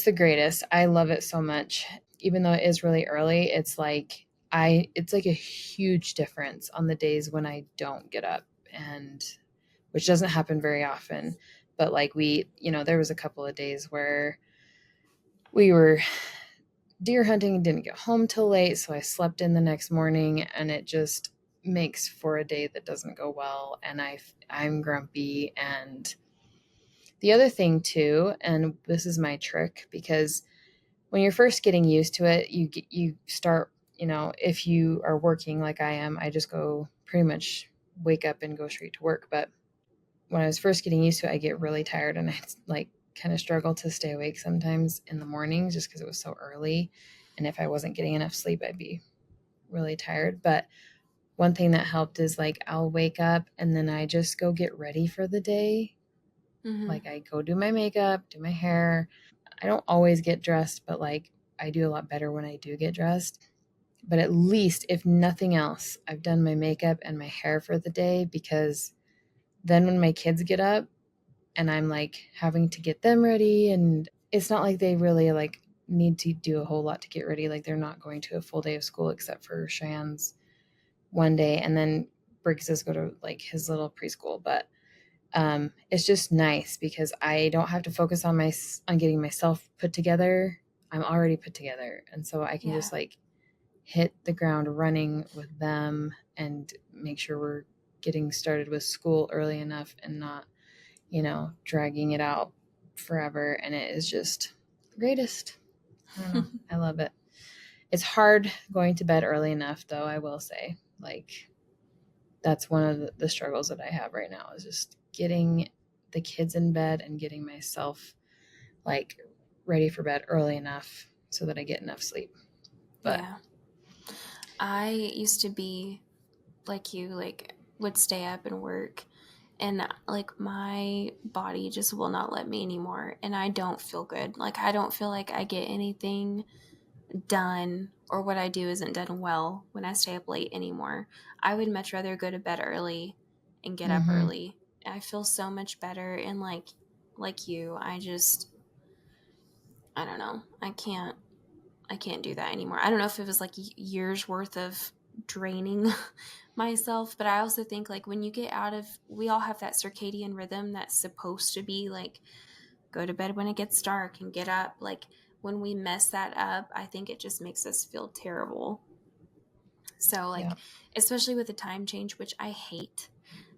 the greatest. I love it so much. Even though it is really early, it's like a huge difference on the days when I don't get up, and which doesn't happen very often. But like there was a couple of days where we were deer hunting and didn't get home till late. So I slept in the next morning, and it just makes for a day that doesn't go well. And I'm grumpy. And the other thing too, and this is my trick, because when you're first getting used to it, you start, if you are working like I am, I just go pretty much wake up and go straight to work. But when I was first getting used to it, I get really tired, and I like kind of struggle to stay awake sometimes in the mornings just because it was so early. And if I wasn't getting enough sleep, I'd be really tired. But one thing that helped is like I'll wake up and then I just go get ready for the day. Like I go do my makeup, do my hair. I don't always get dressed, but like I do a lot better when I do get dressed. But at least, if nothing else, I've done my makeup and my hair for the day, because then when my kids get up and I'm like having to get them ready, and it's not like they really like need to do a whole lot to get ready. Like they're not going to a full day of school except for Cheyenne's one day, and then Briggs does go to like his little preschool. But it's just nice because I don't have to focus on getting myself put together. I'm already put together, and so I can just like hit the ground running with them and make sure we're getting started with school early enough and not, dragging it out forever. And it is just the greatest. I don't know. I love it. It's hard going to bed early enough, though, I will say. Like, that's one of the struggles that I have right now, is just getting the kids in bed and getting myself like ready for bed early enough so that I get enough sleep. But yeah. I used to be like you, like would stay up and work, and like my body just will not let me anymore, and I don't feel good. Like I don't feel like I get anything done, or what I do isn't done well when I stay up late anymore. I would much rather go to bed early and get up early. I feel so much better, and like you, I don't know. I can't do that anymore. I don't know if it was like years worth of draining myself, but I also think like when you get we all have that circadian rhythm that's supposed to be like go to bed when it gets dark and get up. Like when we mess that up, I think it just makes us feel terrible. So like, especially with the time change, which I hate,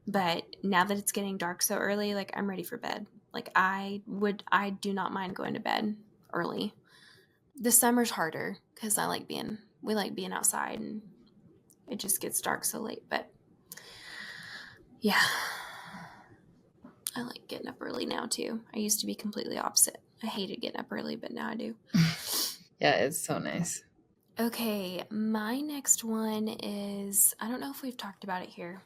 but now that it's getting dark so early, like I'm ready for bed. Like I do not mind going to bed early. The summer's harder because we like being outside, and it just gets dark so late. But yeah, I like getting up early now too. I used to be completely opposite. I hated getting up early, but now I do. Yeah, it's so nice. Okay, my next one is, I don't know if we've talked about it here,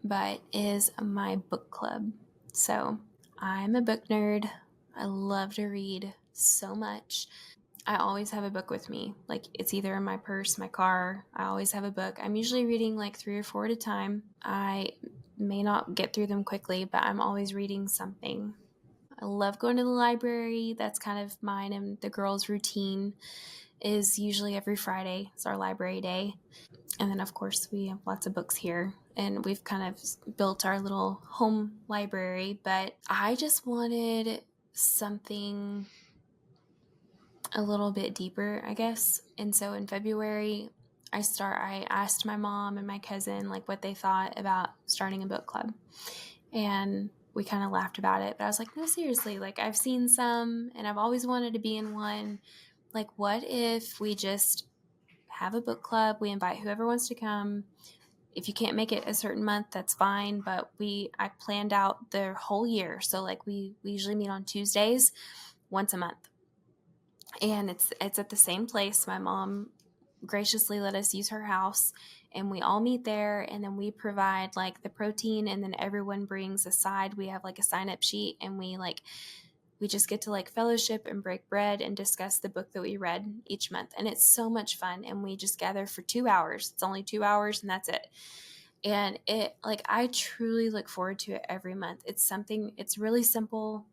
but is my book club. So I'm a book nerd. I love to read so much. I always have a book with me. Like it's either in my purse, my car. I always have a book. I'm usually reading like 3 or 4 at a time. I may not get through them quickly, but I'm always reading something. I love going to the library. That's kind of mine and the girls' routine is usually every Friday. It's our library day. And then, of course, we have lots of books here, and we've kind of built our little home library. But I just wanted something a little bit deeper, I guess. And so in February, I asked my mom and my cousin like what they thought about starting a book club. And we kind of laughed about it, but I was like, no, seriously, like I've seen some and I've always wanted to be in one. Like, what if we just have a book club? We invite whoever wants to come. If you can't make it a certain month, that's fine. But I planned out the whole year. So like we usually meet on Tuesdays once a month. And it's at the same place. My mom graciously let us use her house, and we all meet there, and then we provide like the protein, and then everyone brings a side. We have like a sign up sheet, and we just get to like fellowship and break bread and discuss the book that we read each month. And it's so much fun. And we just gather for 2 hours. It's only 2 hours and that's it. And I truly look forward to it every month. It's really simple.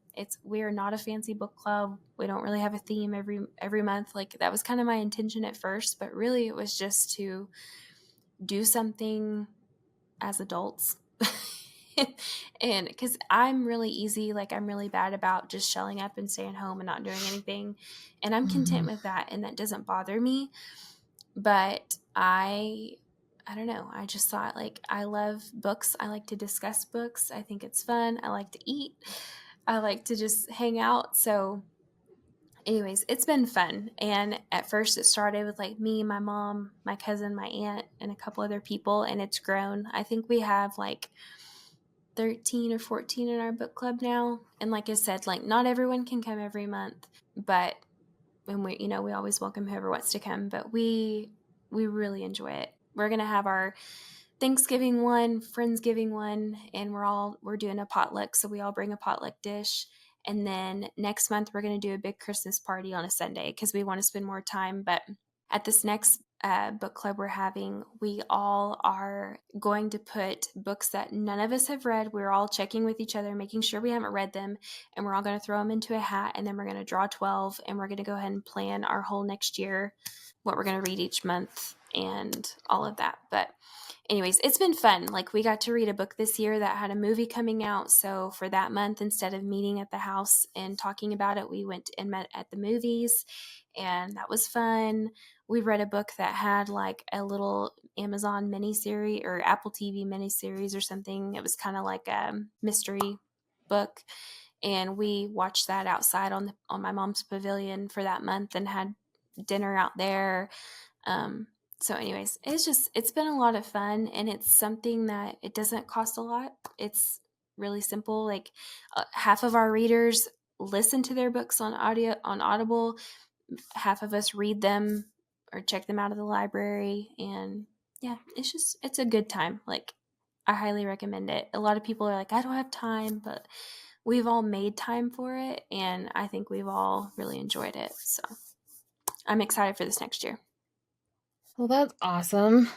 We're not a fancy book club. We don't really have a theme every month. Like that was kind of my intention at first, but really it was just to do something as adults. And because I'm really easy, like I'm really bad about just shelling up and staying home and not doing anything. And I'm content with that. And that doesn't bother me. But I don't know. I just thought like I love books. I like to discuss books. I think it's fun. I like to eat. I like to just hang out. So anyways, it's been fun. And at first it started with like me, my mom, my cousin, my aunt, and a couple other people. And it's grown. I think we have like 13 or 14 in our book club now. And like I said, like not everyone can come every month, but when we always welcome whoever wants to come, but we really enjoy it. We're going to have our Thanksgiving one, Friendsgiving one, and we're doing a potluck. So we all bring a potluck dish. And then next month, we're going to do a big Christmas party on a Sunday because we want to spend more time. But at this next book club we're having, we all are going to put books that none of us have read. We're all checking with each other, making sure we haven't read them, and we're all going to throw them into a hat, and then we're going to draw 12, and we're going to go ahead and plan our whole next year, what we're going to read each month and all of that. But anyways, it's been fun. Like we got to read a book this year that had a movie coming out. So for that month, instead of meeting at the house and talking about it, we went and met at the movies, and that was fun. We read a book that had like a little Amazon miniseries or Apple TV miniseries or something. It was kind of like a mystery book. And we watched that outside on my mom's pavilion for that month and had dinner out there. So anyways, it's been a lot of fun, and it's something that it doesn't cost a lot. It's really simple. Like half of our readers listen to their books on Audible. Half of us read them or check them out of the library. And yeah, it's a good time. Like I highly recommend it. A lot of people are like, I don't have time, but we've all made time for it. And I think we've all really enjoyed it. So I'm excited for this next year. Well, that's awesome.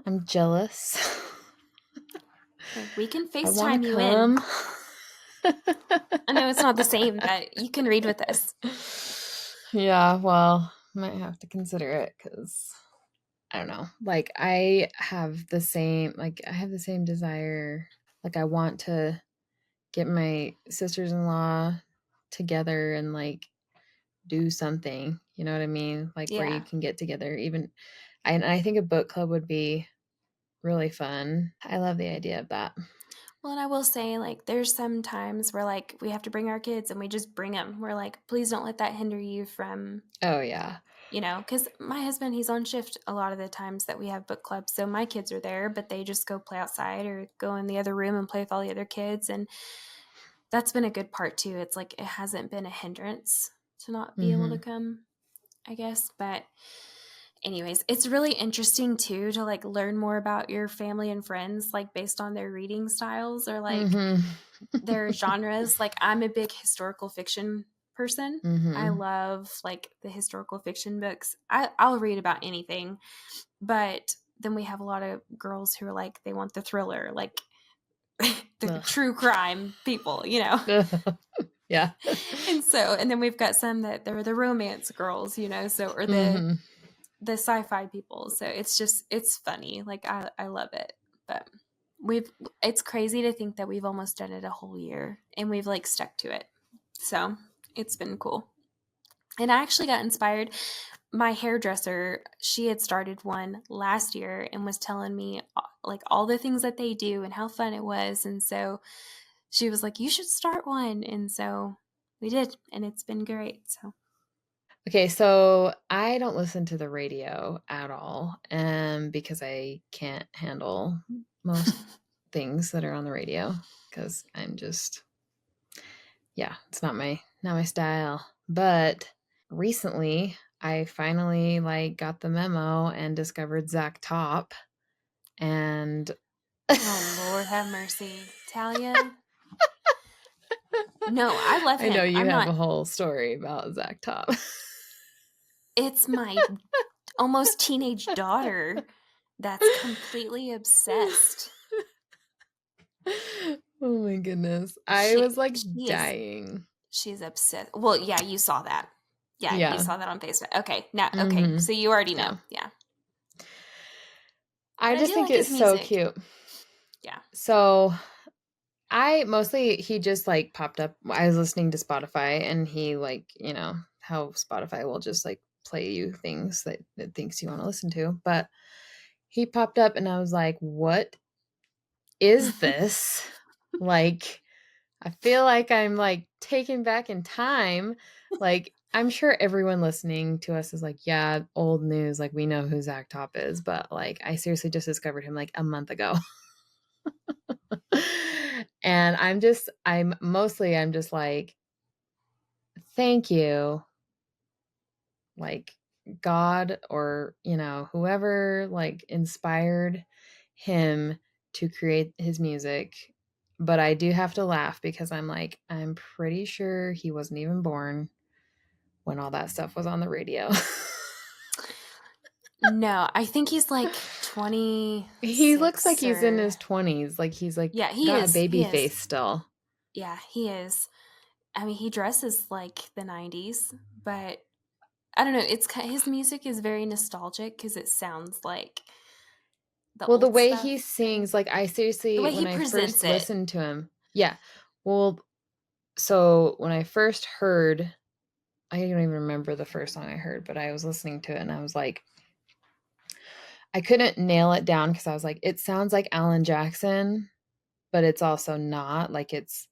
I'm jealous. We can I FaceTime wanna you come. in. I know it's not the same, but you can read with us. Yeah, well, might have to consider it because I don't know. Like I have the same desire. Like I want to get my sisters-in-law together and like do something. You know what I mean? Like where you can get together. I think a book club would be really fun. I love the idea of that. Well, and I will say, like, there's some times where, like, we have to bring our kids and we just bring them. We're like, please don't let that hinder you from, Oh, yeah. Because my husband, he's on shift a lot of the times that we have book clubs. So my kids are there, but they just go play outside or go in the other room and play with all the other kids. And that's been a good part, too. It's like it hasn't been a hindrance to not be able to come, I guess. But anyways, it's really interesting too to like learn more about your family and friends, like based on their reading styles or like their genres. Like I'm a big historical fiction person. I love like the historical fiction books. I'll read about anything, but then we have a lot of girls who are like, they want the thriller, like the true crime people, Yeah. And then we've got some that they're the romance girls, so, or the sci-fi people. So it's funny. Like I love it. But it's crazy to think that we've almost done it a whole year and we've like stuck to it. So it's been cool. And I actually got inspired. My hairdresser, she had started one last year and was telling me like all the things that they do and how fun it was. And so she was like, you should start one. And so we did, and it's been great. So Okay, so I don't listen to the radio at all, because I can't handle most things that are on the radio because I'm just, it's not my style. But recently, I finally like got the memo and discovered Zach Top, and oh Lord have mercy, Talia. No, I love him. I know you I'm have not. a whole story about Zach Top. It's my almost teenage daughter that's completely obsessed. Oh my goodness. I was like dying. She's obsessed. Well, yeah, you saw that. Yeah, you saw that on Facebook. Okay. Now, okay. So you already know. Yeah. I just think it's so cute. Yeah. So he just like popped up. I was listening to Spotify and he like, how Spotify will just like play you things that it thinks you want to listen to. But he popped up and I was like, what is this? Like, I feel like I'm like taken back in time. Like, I'm sure everyone listening to us is like, yeah, old news. Like, we know who Zach Top is. But like, I seriously just discovered him like a month ago. And I'm just like, thank you. Like, God or, whoever like inspired him to create his music. But I do have to laugh because I'm like, I'm pretty sure he wasn't even born when all that stuff was on the radio. No, I think he's like 20. He looks like he's in his 20s. Like he's like he got is. a baby face still. Yeah, he is. I mean, he dresses like the 90s, but I don't know. His music is very nostalgic because it sounds like the way stuff. He sings, like I seriously, when I first listened to him, well, so when I first heard, I don't even remember the first song I heard, but I was listening to it and I was like, I couldn't nail it down because I was like, it sounds like Alan Jackson, but it's also not. Like it's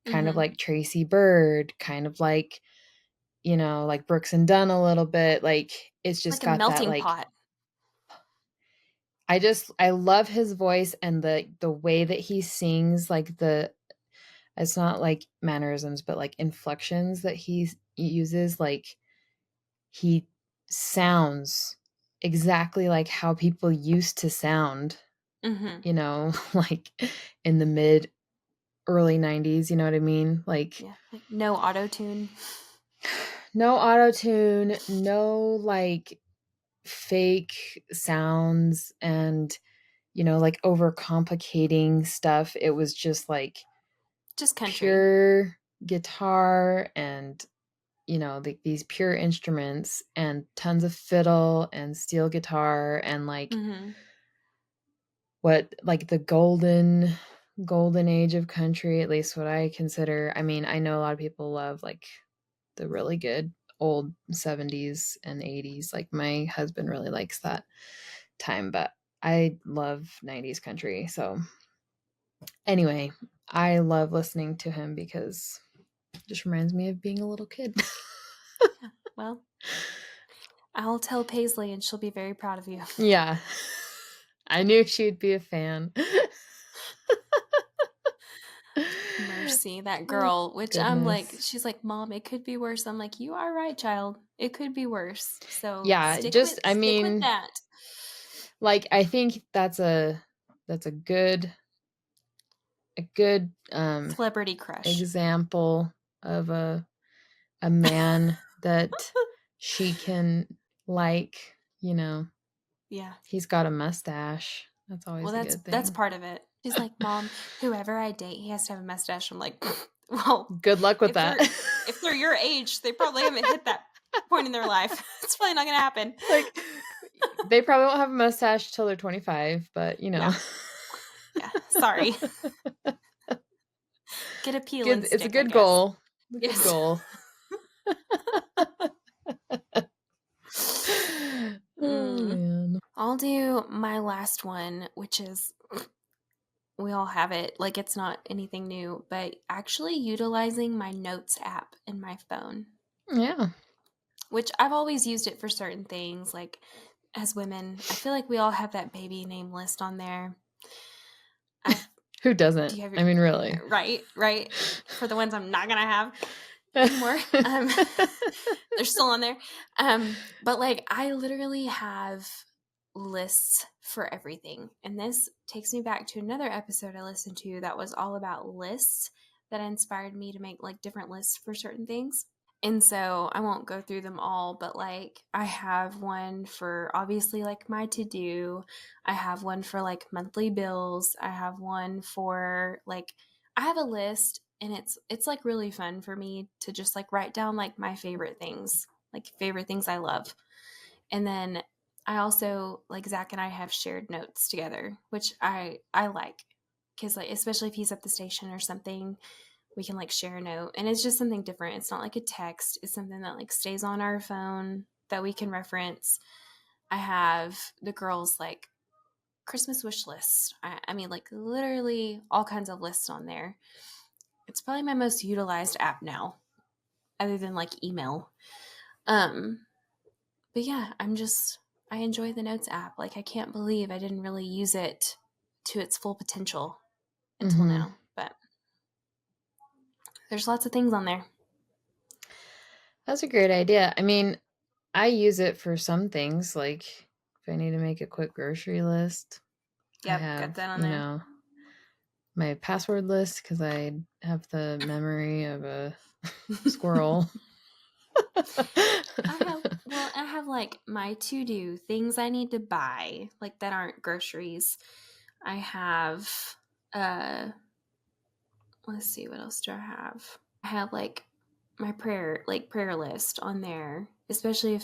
kind of like Tracy Bird, kind of like, like Brooks and Dunn a little bit. Like it's just like got that like pot. I love his voice and the way that he sings, like it's not like mannerisms, but like inflections that he uses. Like he sounds exactly like how people used to sound, like in the early 90s, you know what I mean? Like no auto-tune. No auto-tune, no like fake sounds and like overcomplicating stuff. It was just like country, pure guitar and these pure instruments and tons of fiddle and steel guitar and like what like the golden age of country, at least what I consider. I mean, I know a lot of people love like the really good old 70s and 80s. Like my husband really likes that time, but I love 90s country. So anyway, I love listening to him because it just reminds me of being a little kid. Well, I'll tell Paisley and she'll be very proud of you. Yeah. I knew she'd be a fan. Mercy, that girl, which goodness. I'm like, she's like, Mom, it could be worse. I'm like, you are right, child. It could be worse. So yeah, stick with that. Like, I think that's a good celebrity crush example of a man that she can like, Yeah. He's got a mustache. That's always a good thing. That's part of it. She's like, Mom, whoever I date, he has to have a mustache. I'm like, well, good luck with that. If they're your age, they probably haven't hit that point in their life. It's probably not going to happen. Like, They probably won't have a mustache till they're 25, but you know. Yeah. Sorry. Get a peel and stick, It's a good goal. It's a good goal. Oh, man. I'll do my last one, which is, we all have it. Like, it's not anything new, but actually utilizing my notes app in my phone. Yeah. Which I've always used it for certain things. Like, as women, I feel like we all have that baby name list on there. Who doesn't? I mean, really. Right. For the ones I'm not going to have anymore. They're still on there. But like, I literally have lists for everything. And this takes me back to another episode I listened to that was all about lists that inspired me to make like different lists for certain things. And so I won't go through them all, but like I have one for obviously like my to-do. I have one for like monthly bills. I have one for like, I have a list, and it's like really fun for me to just like write down like my favorite things I love. And then I also, like, Zach and I have shared notes together, which I like, because like especially if he's at the station or something, we can like share a note, and it's just something different. It's not like a text. It's something that like stays on our phone that we can reference. I have the girls like Christmas wish list. I mean, like literally all kinds of lists on there. It's probably my most utilized app now, other than like email. But yeah, I enjoy the notes app. Like, I can't believe I didn't really use it to its full potential until now. But there's lots of things on there. That's a great idea. I mean, I use it for some things, like if I need to make a quick grocery list. Yep, I have, got that on there. know, my password list because I have the memory of a squirrel. I have like my to-do things I need to buy, like that aren't groceries. I have let's see, what else do I have? I have like my prayer list on there, especially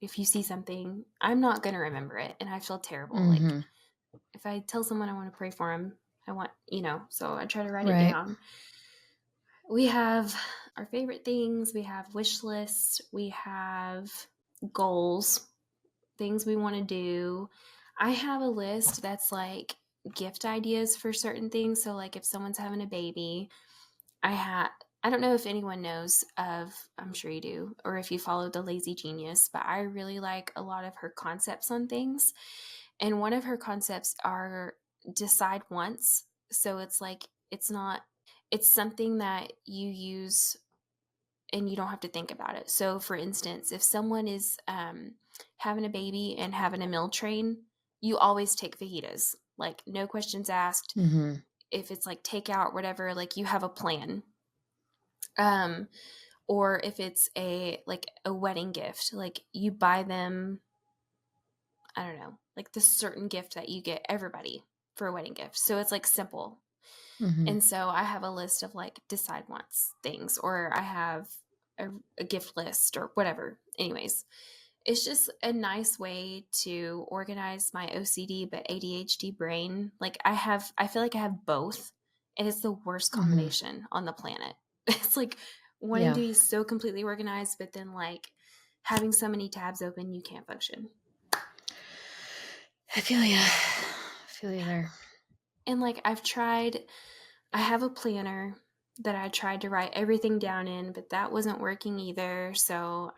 if you see something, I'm not going to remember it and I feel terrible. Like, if I tell someone I want to pray for them, I want, so I try to write it down. We have our favorite things. We have wish lists. We have goals, things we want to do. I have a list that's like gift ideas for certain things. So like if someone's having a baby, I don't know if anyone knows of, I'm sure you do, or if you follow The Lazy Genius, but I really like a lot of her concepts on things. And one of her concepts are decide once. So it's like, it's something that you use and you don't have to think about it. So for instance, if someone is having a baby and having a meal train, you always take fajitas, like no questions asked. If it's like takeout, whatever, like you have a plan. Or if it's a wedding gift, like you buy them, I don't know, like the certain gift that you get everybody for a wedding gift. So it's like simple. And so I have a list of like decide once things, or I have a gift list or whatever. Anyways, it's just a nice way to organize my OCD but ADHD brain. Like I feel like I have both, and it's the worst combination on the planet. It's like wanting to be so completely organized, but then like having so many tabs open, you can't function. I feel you there. And like I have a planner that I tried to write everything down in, but that wasn't working either. So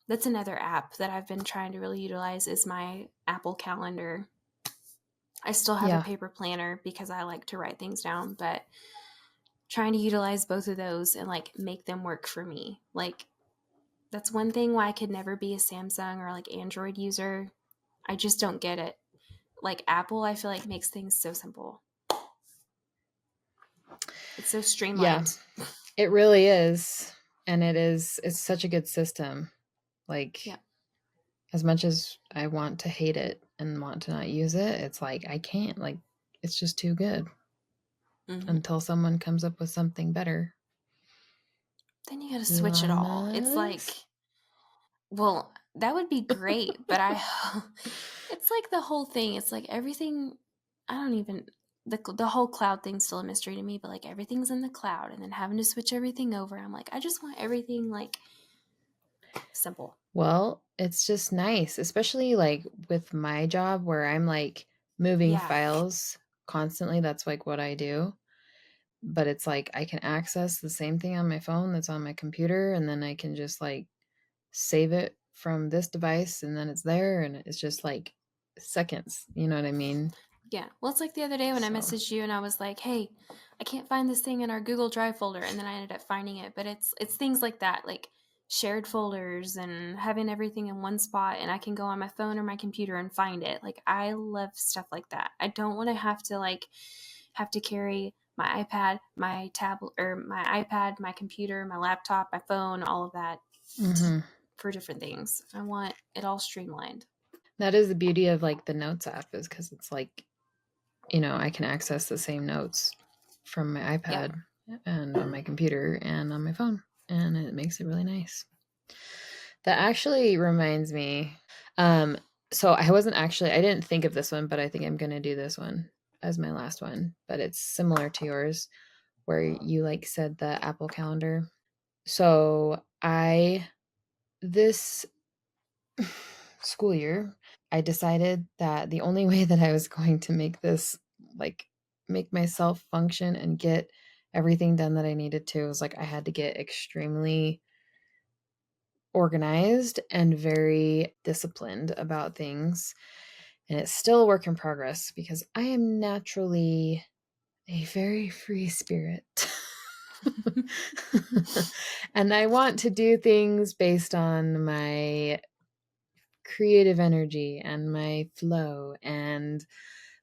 that's another app that I've been trying to really utilize, is my Apple Calendar. I still have a paper planner because I like to write things down, but trying to utilize both of those and like make them work for me. Like, that's one thing why I could never be a Samsung or like Android user. I just don't get it. Like Apple, I feel like makes things so simple. It's so streamlined. Yeah, it really is. And it's such a good system. Like, as much as I want to hate it and want to not use it, it's like, I can't, like, it's just too good until someone comes up with something better. Then you got to switch it all. It's like, well, That would be great, but it's like the whole thing. It's like everything, I don't even, the whole cloud thing's still a mystery to me, but like everything's in the cloud and then having to switch everything over. I'm like, I just want everything like simple. Well, it's just nice, especially like with my job where I'm like moving Yeah. files constantly. That's like what I do. But it's like I can access the same thing on my phone that's on my computer, and then I can just like save it from this device, and then it's there, and it's just like seconds. You know what I mean? Yeah. Well, it's like the other day when I So, messaged you and I was like, "Hey, I can't find this thing in our Google Drive folder," and then I ended up finding it. But it's things like that, like shared folders and having everything in one spot, and I can go on my phone or my computer and find it. Like I love stuff like that. I don't want to have to carry my iPad, my tablet, or my iPad, my computer, my laptop, my phone, all of that for different things. I want it all streamlined. that is the beauty of like the Notes app, is because it's like, you know, I can access the same notes from my iPad and on my computer and on my phone, and it makes it really nice. That actually reminds me. So I didn't think of this one, but I think I'm going to do this one as my last one, but it's similar to yours where you like said the Apple Calendar. So this school year, I decided that the only way that I was going to make this, like, make myself function and get everything done that I needed to was like I had to get extremely organized and very disciplined about things. And it's still a work in progress because I am naturally a very free spirit. And I want to do things based on my creative energy and my flow and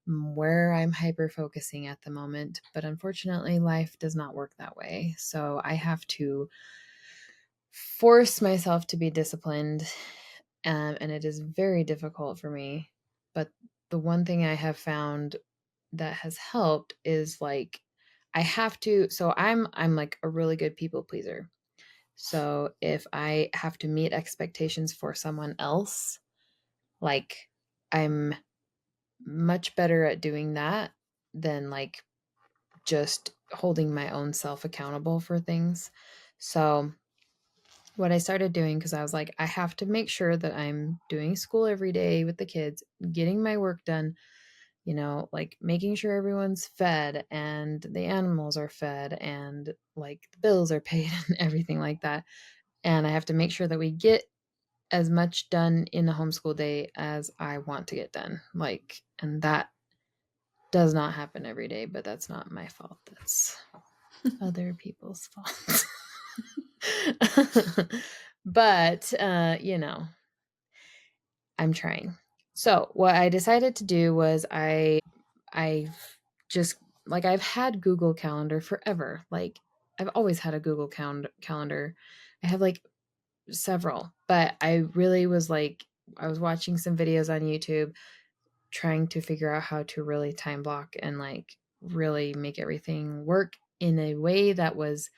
where I'm hyper focusing at the moment. But unfortunately, life does not work that way. So I have to force myself to be disciplined. And it is very difficult for me. But the one thing I have found that has helped is like I have to, so I'm like a really good people pleaser. So if I have to meet expectations for someone else, like I'm much better at doing that than like just holding my own self accountable for things. So what I started doing, because I was like, I have to make sure that I'm doing school every day with the kids, getting my work done, you know, like making sure everyone's fed and the animals are fed and like the bills are paid and everything like that. And I have to make sure that we get as much done in the homeschool day as I want to get done. Like, and that does not happen every day, but that's not my fault. That's other people's fault. But, you know, I'm trying. So what I decided to do was I've just like I've had Google Calendar forever. Like I've always had a Google calendar. I have like several, but I really was like I was watching some videos on YouTube trying to figure out how to really time block and like really make everything work in a way that was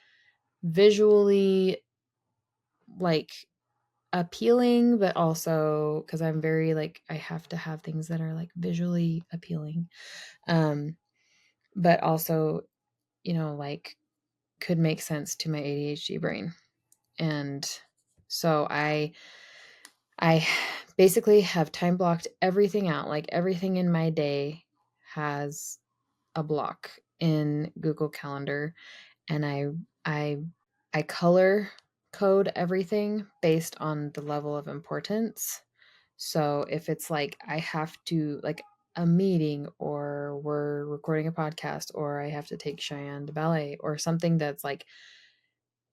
visually like appealing, but also because I'm very like I have to have things that are like visually appealing, but also, you know, like could make sense to my ADHD brain. And so I basically have time blocked everything out. Like everything in my day has a block in Google Calendar, and I I color code everything based on the level of importance. So if it's like I have to like a meeting or we're recording a podcast or I have to take Cheyenne to ballet or something that's like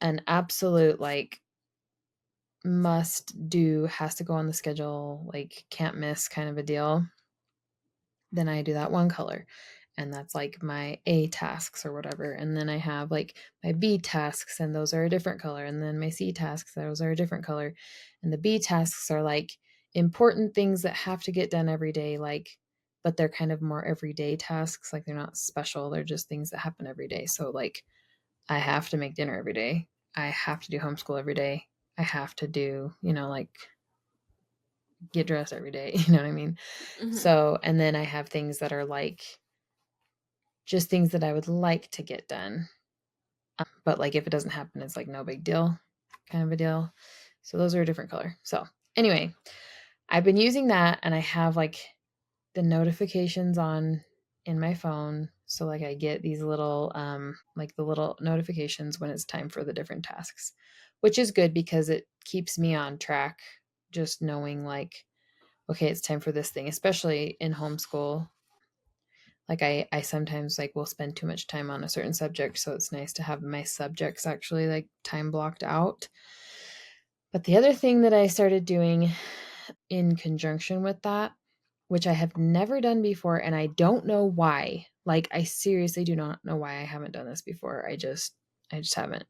an absolute like must do, has to go on the schedule, like can't miss kind of a deal, then I do that one color. And that's like my A tasks or whatever. And then I have like my B tasks, and those are a different color. And then my C tasks, those are a different color. And the B tasks are like important things that have to get done every day, like, but they're kind of more everyday tasks. Like they're not special, they're just things that happen every day. So, like, I have to make dinner every day. I have to do homeschool every day. I have to do, you know, like get dressed every day. You know what I mean? Mhm. So, and then I have things that are like just things that I would like to get done. But like if it doesn't happen, it's like no big deal kind of a deal. So those are a different color. So anyway, I've been using that, and I have like the notifications on in my phone. So like I get these little like the little notifications when it's time for the different tasks, which is good because it keeps me on track, just knowing like, okay, it's time for this thing, especially in homeschool. Like I sometimes like will spend too much time on a certain subject, so it's nice to have my subjects actually like time blocked out. But the other thing that I started doing in conjunction with that, which I have never done before, and I don't know why. Like I seriously do not know why I haven't done this before. I just haven't.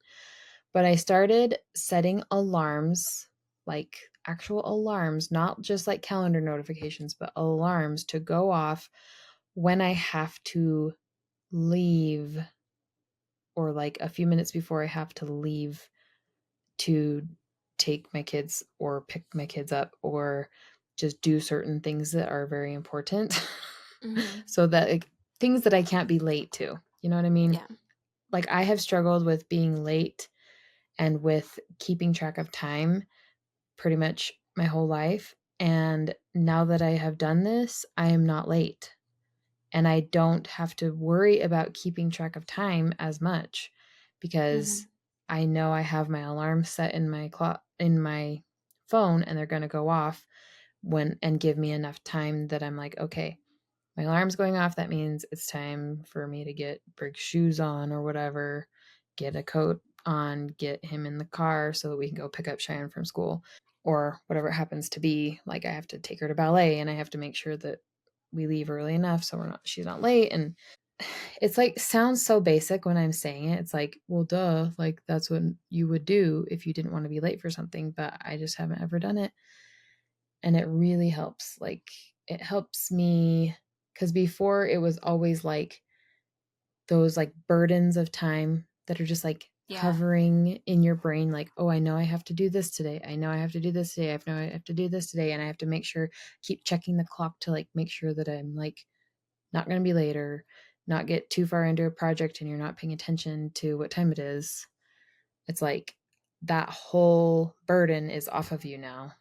But I started setting alarms, like actual alarms, not just like calendar notifications, but alarms to go off when I have to leave, or like a few minutes before I have to leave to take my kids or pick my kids up or just do certain things that are very important. Mhm. So that like, things that I can't be late to. You know what I mean? Yeah. Like I have struggled with being late and with keeping track of time pretty much my whole life. And now that I have done this, I am not late. And I don't have to worry about keeping track of time as much because I know I have my alarm set in my in my phone, and they're going to go off and give me enough time that I'm like, okay, my alarm's going off. That means it's time for me to get Briggs' shoes on or whatever, get a coat on, get him in the car so that we can go pick up Cheyenne from school or whatever it happens to be. Like I have to take her to ballet, and I have to make sure that we leave early enough so she's not late. And it's like sounds so basic when I'm saying it. It's like, well, duh, like that's what you would do if you didn't want to be late for something, but I just haven't ever done it. And it really helps. Like it helps me because before it was always like those like burdens of time that are just like hovering in your brain, like, oh, I know I have to do this today. I know I have to do this today. I know I have to do this today. And I have to make sure, keep checking the clock to like make sure that I'm like not going to be late or not get too far into a project and you're not paying attention to what time it is. It's like that whole burden is off of you now.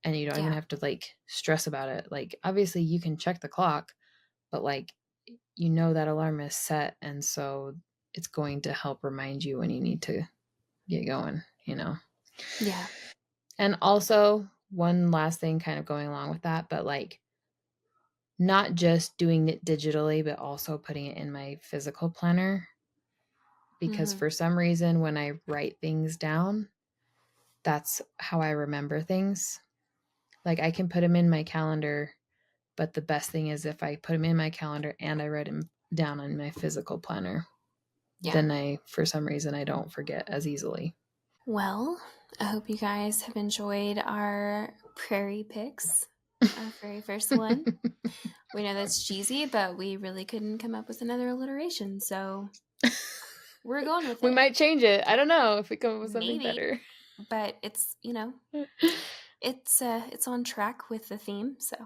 And you don't even have to like stress about it. Like obviously you can check the clock, but like you know that alarm is set, and so it's going to help remind you when you need to get going, you know? Yeah. And also one last thing kind of going along with that, but like not just doing it digitally, but also putting it in my physical planner. Because for some reason, when I write things down, that's how I remember things. Like I can put them in my calendar, but the best thing is if I put them in my calendar and I write them down on my physical planner, then for some reason, I don't forget as easily. Well, I hope you guys have enjoyed our Prairie Picks, our very first one. We know that's cheesy, but we really couldn't come up with another alliteration, so we're going with it. We might change it. I don't know if we come up with something better. But it's, it's on track with the theme, so.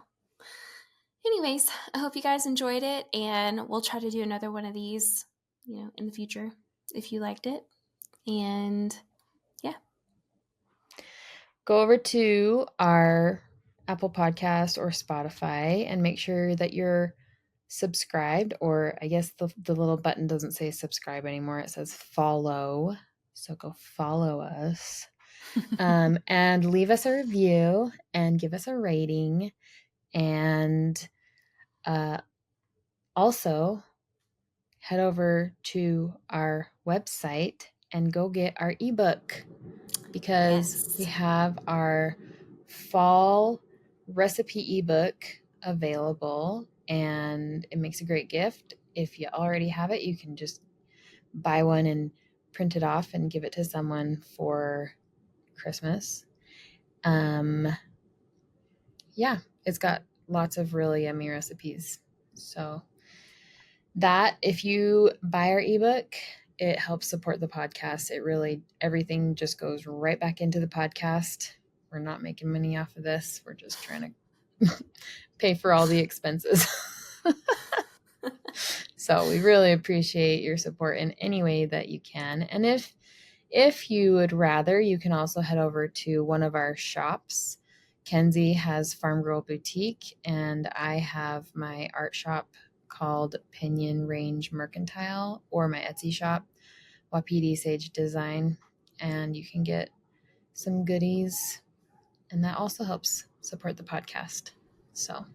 Anyways, I hope you guys enjoyed it, and we'll try to do another one of these, in the future if you liked it. And yeah. Go over to our Apple Podcast or Spotify and make sure that you're subscribed, or I guess the little button doesn't say subscribe anymore. It says follow. So go follow us. And leave us a review and give us a rating. And also head over to our website and go get our ebook, because we have our fall recipe ebook available, and it makes a great gift. If you already have it, you can just buy one and print it off and give it to someone for Christmas. Yeah, it's got lots of really yummy recipes. So that, if you buy our ebook, it helps support the podcast. It really, everything just goes right back into the podcast. We're not making money off of this. We're just trying to pay for all the expenses. So we really appreciate your support in any way that you can. And if you would rather, you can also head over to one of our shops. Kenzie has Farm Girl Boutique, and I have my art shop called Pinion Range Mercantile, or my Etsy shop, Wapiti Sage Design, and you can get some goodies, and that also helps support the podcast. So,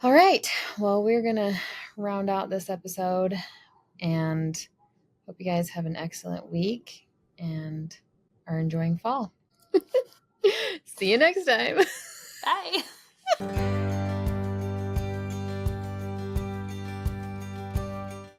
all right, well, we're gonna round out this episode, and hope you guys have an excellent week and are enjoying fall. See you next time. Bye.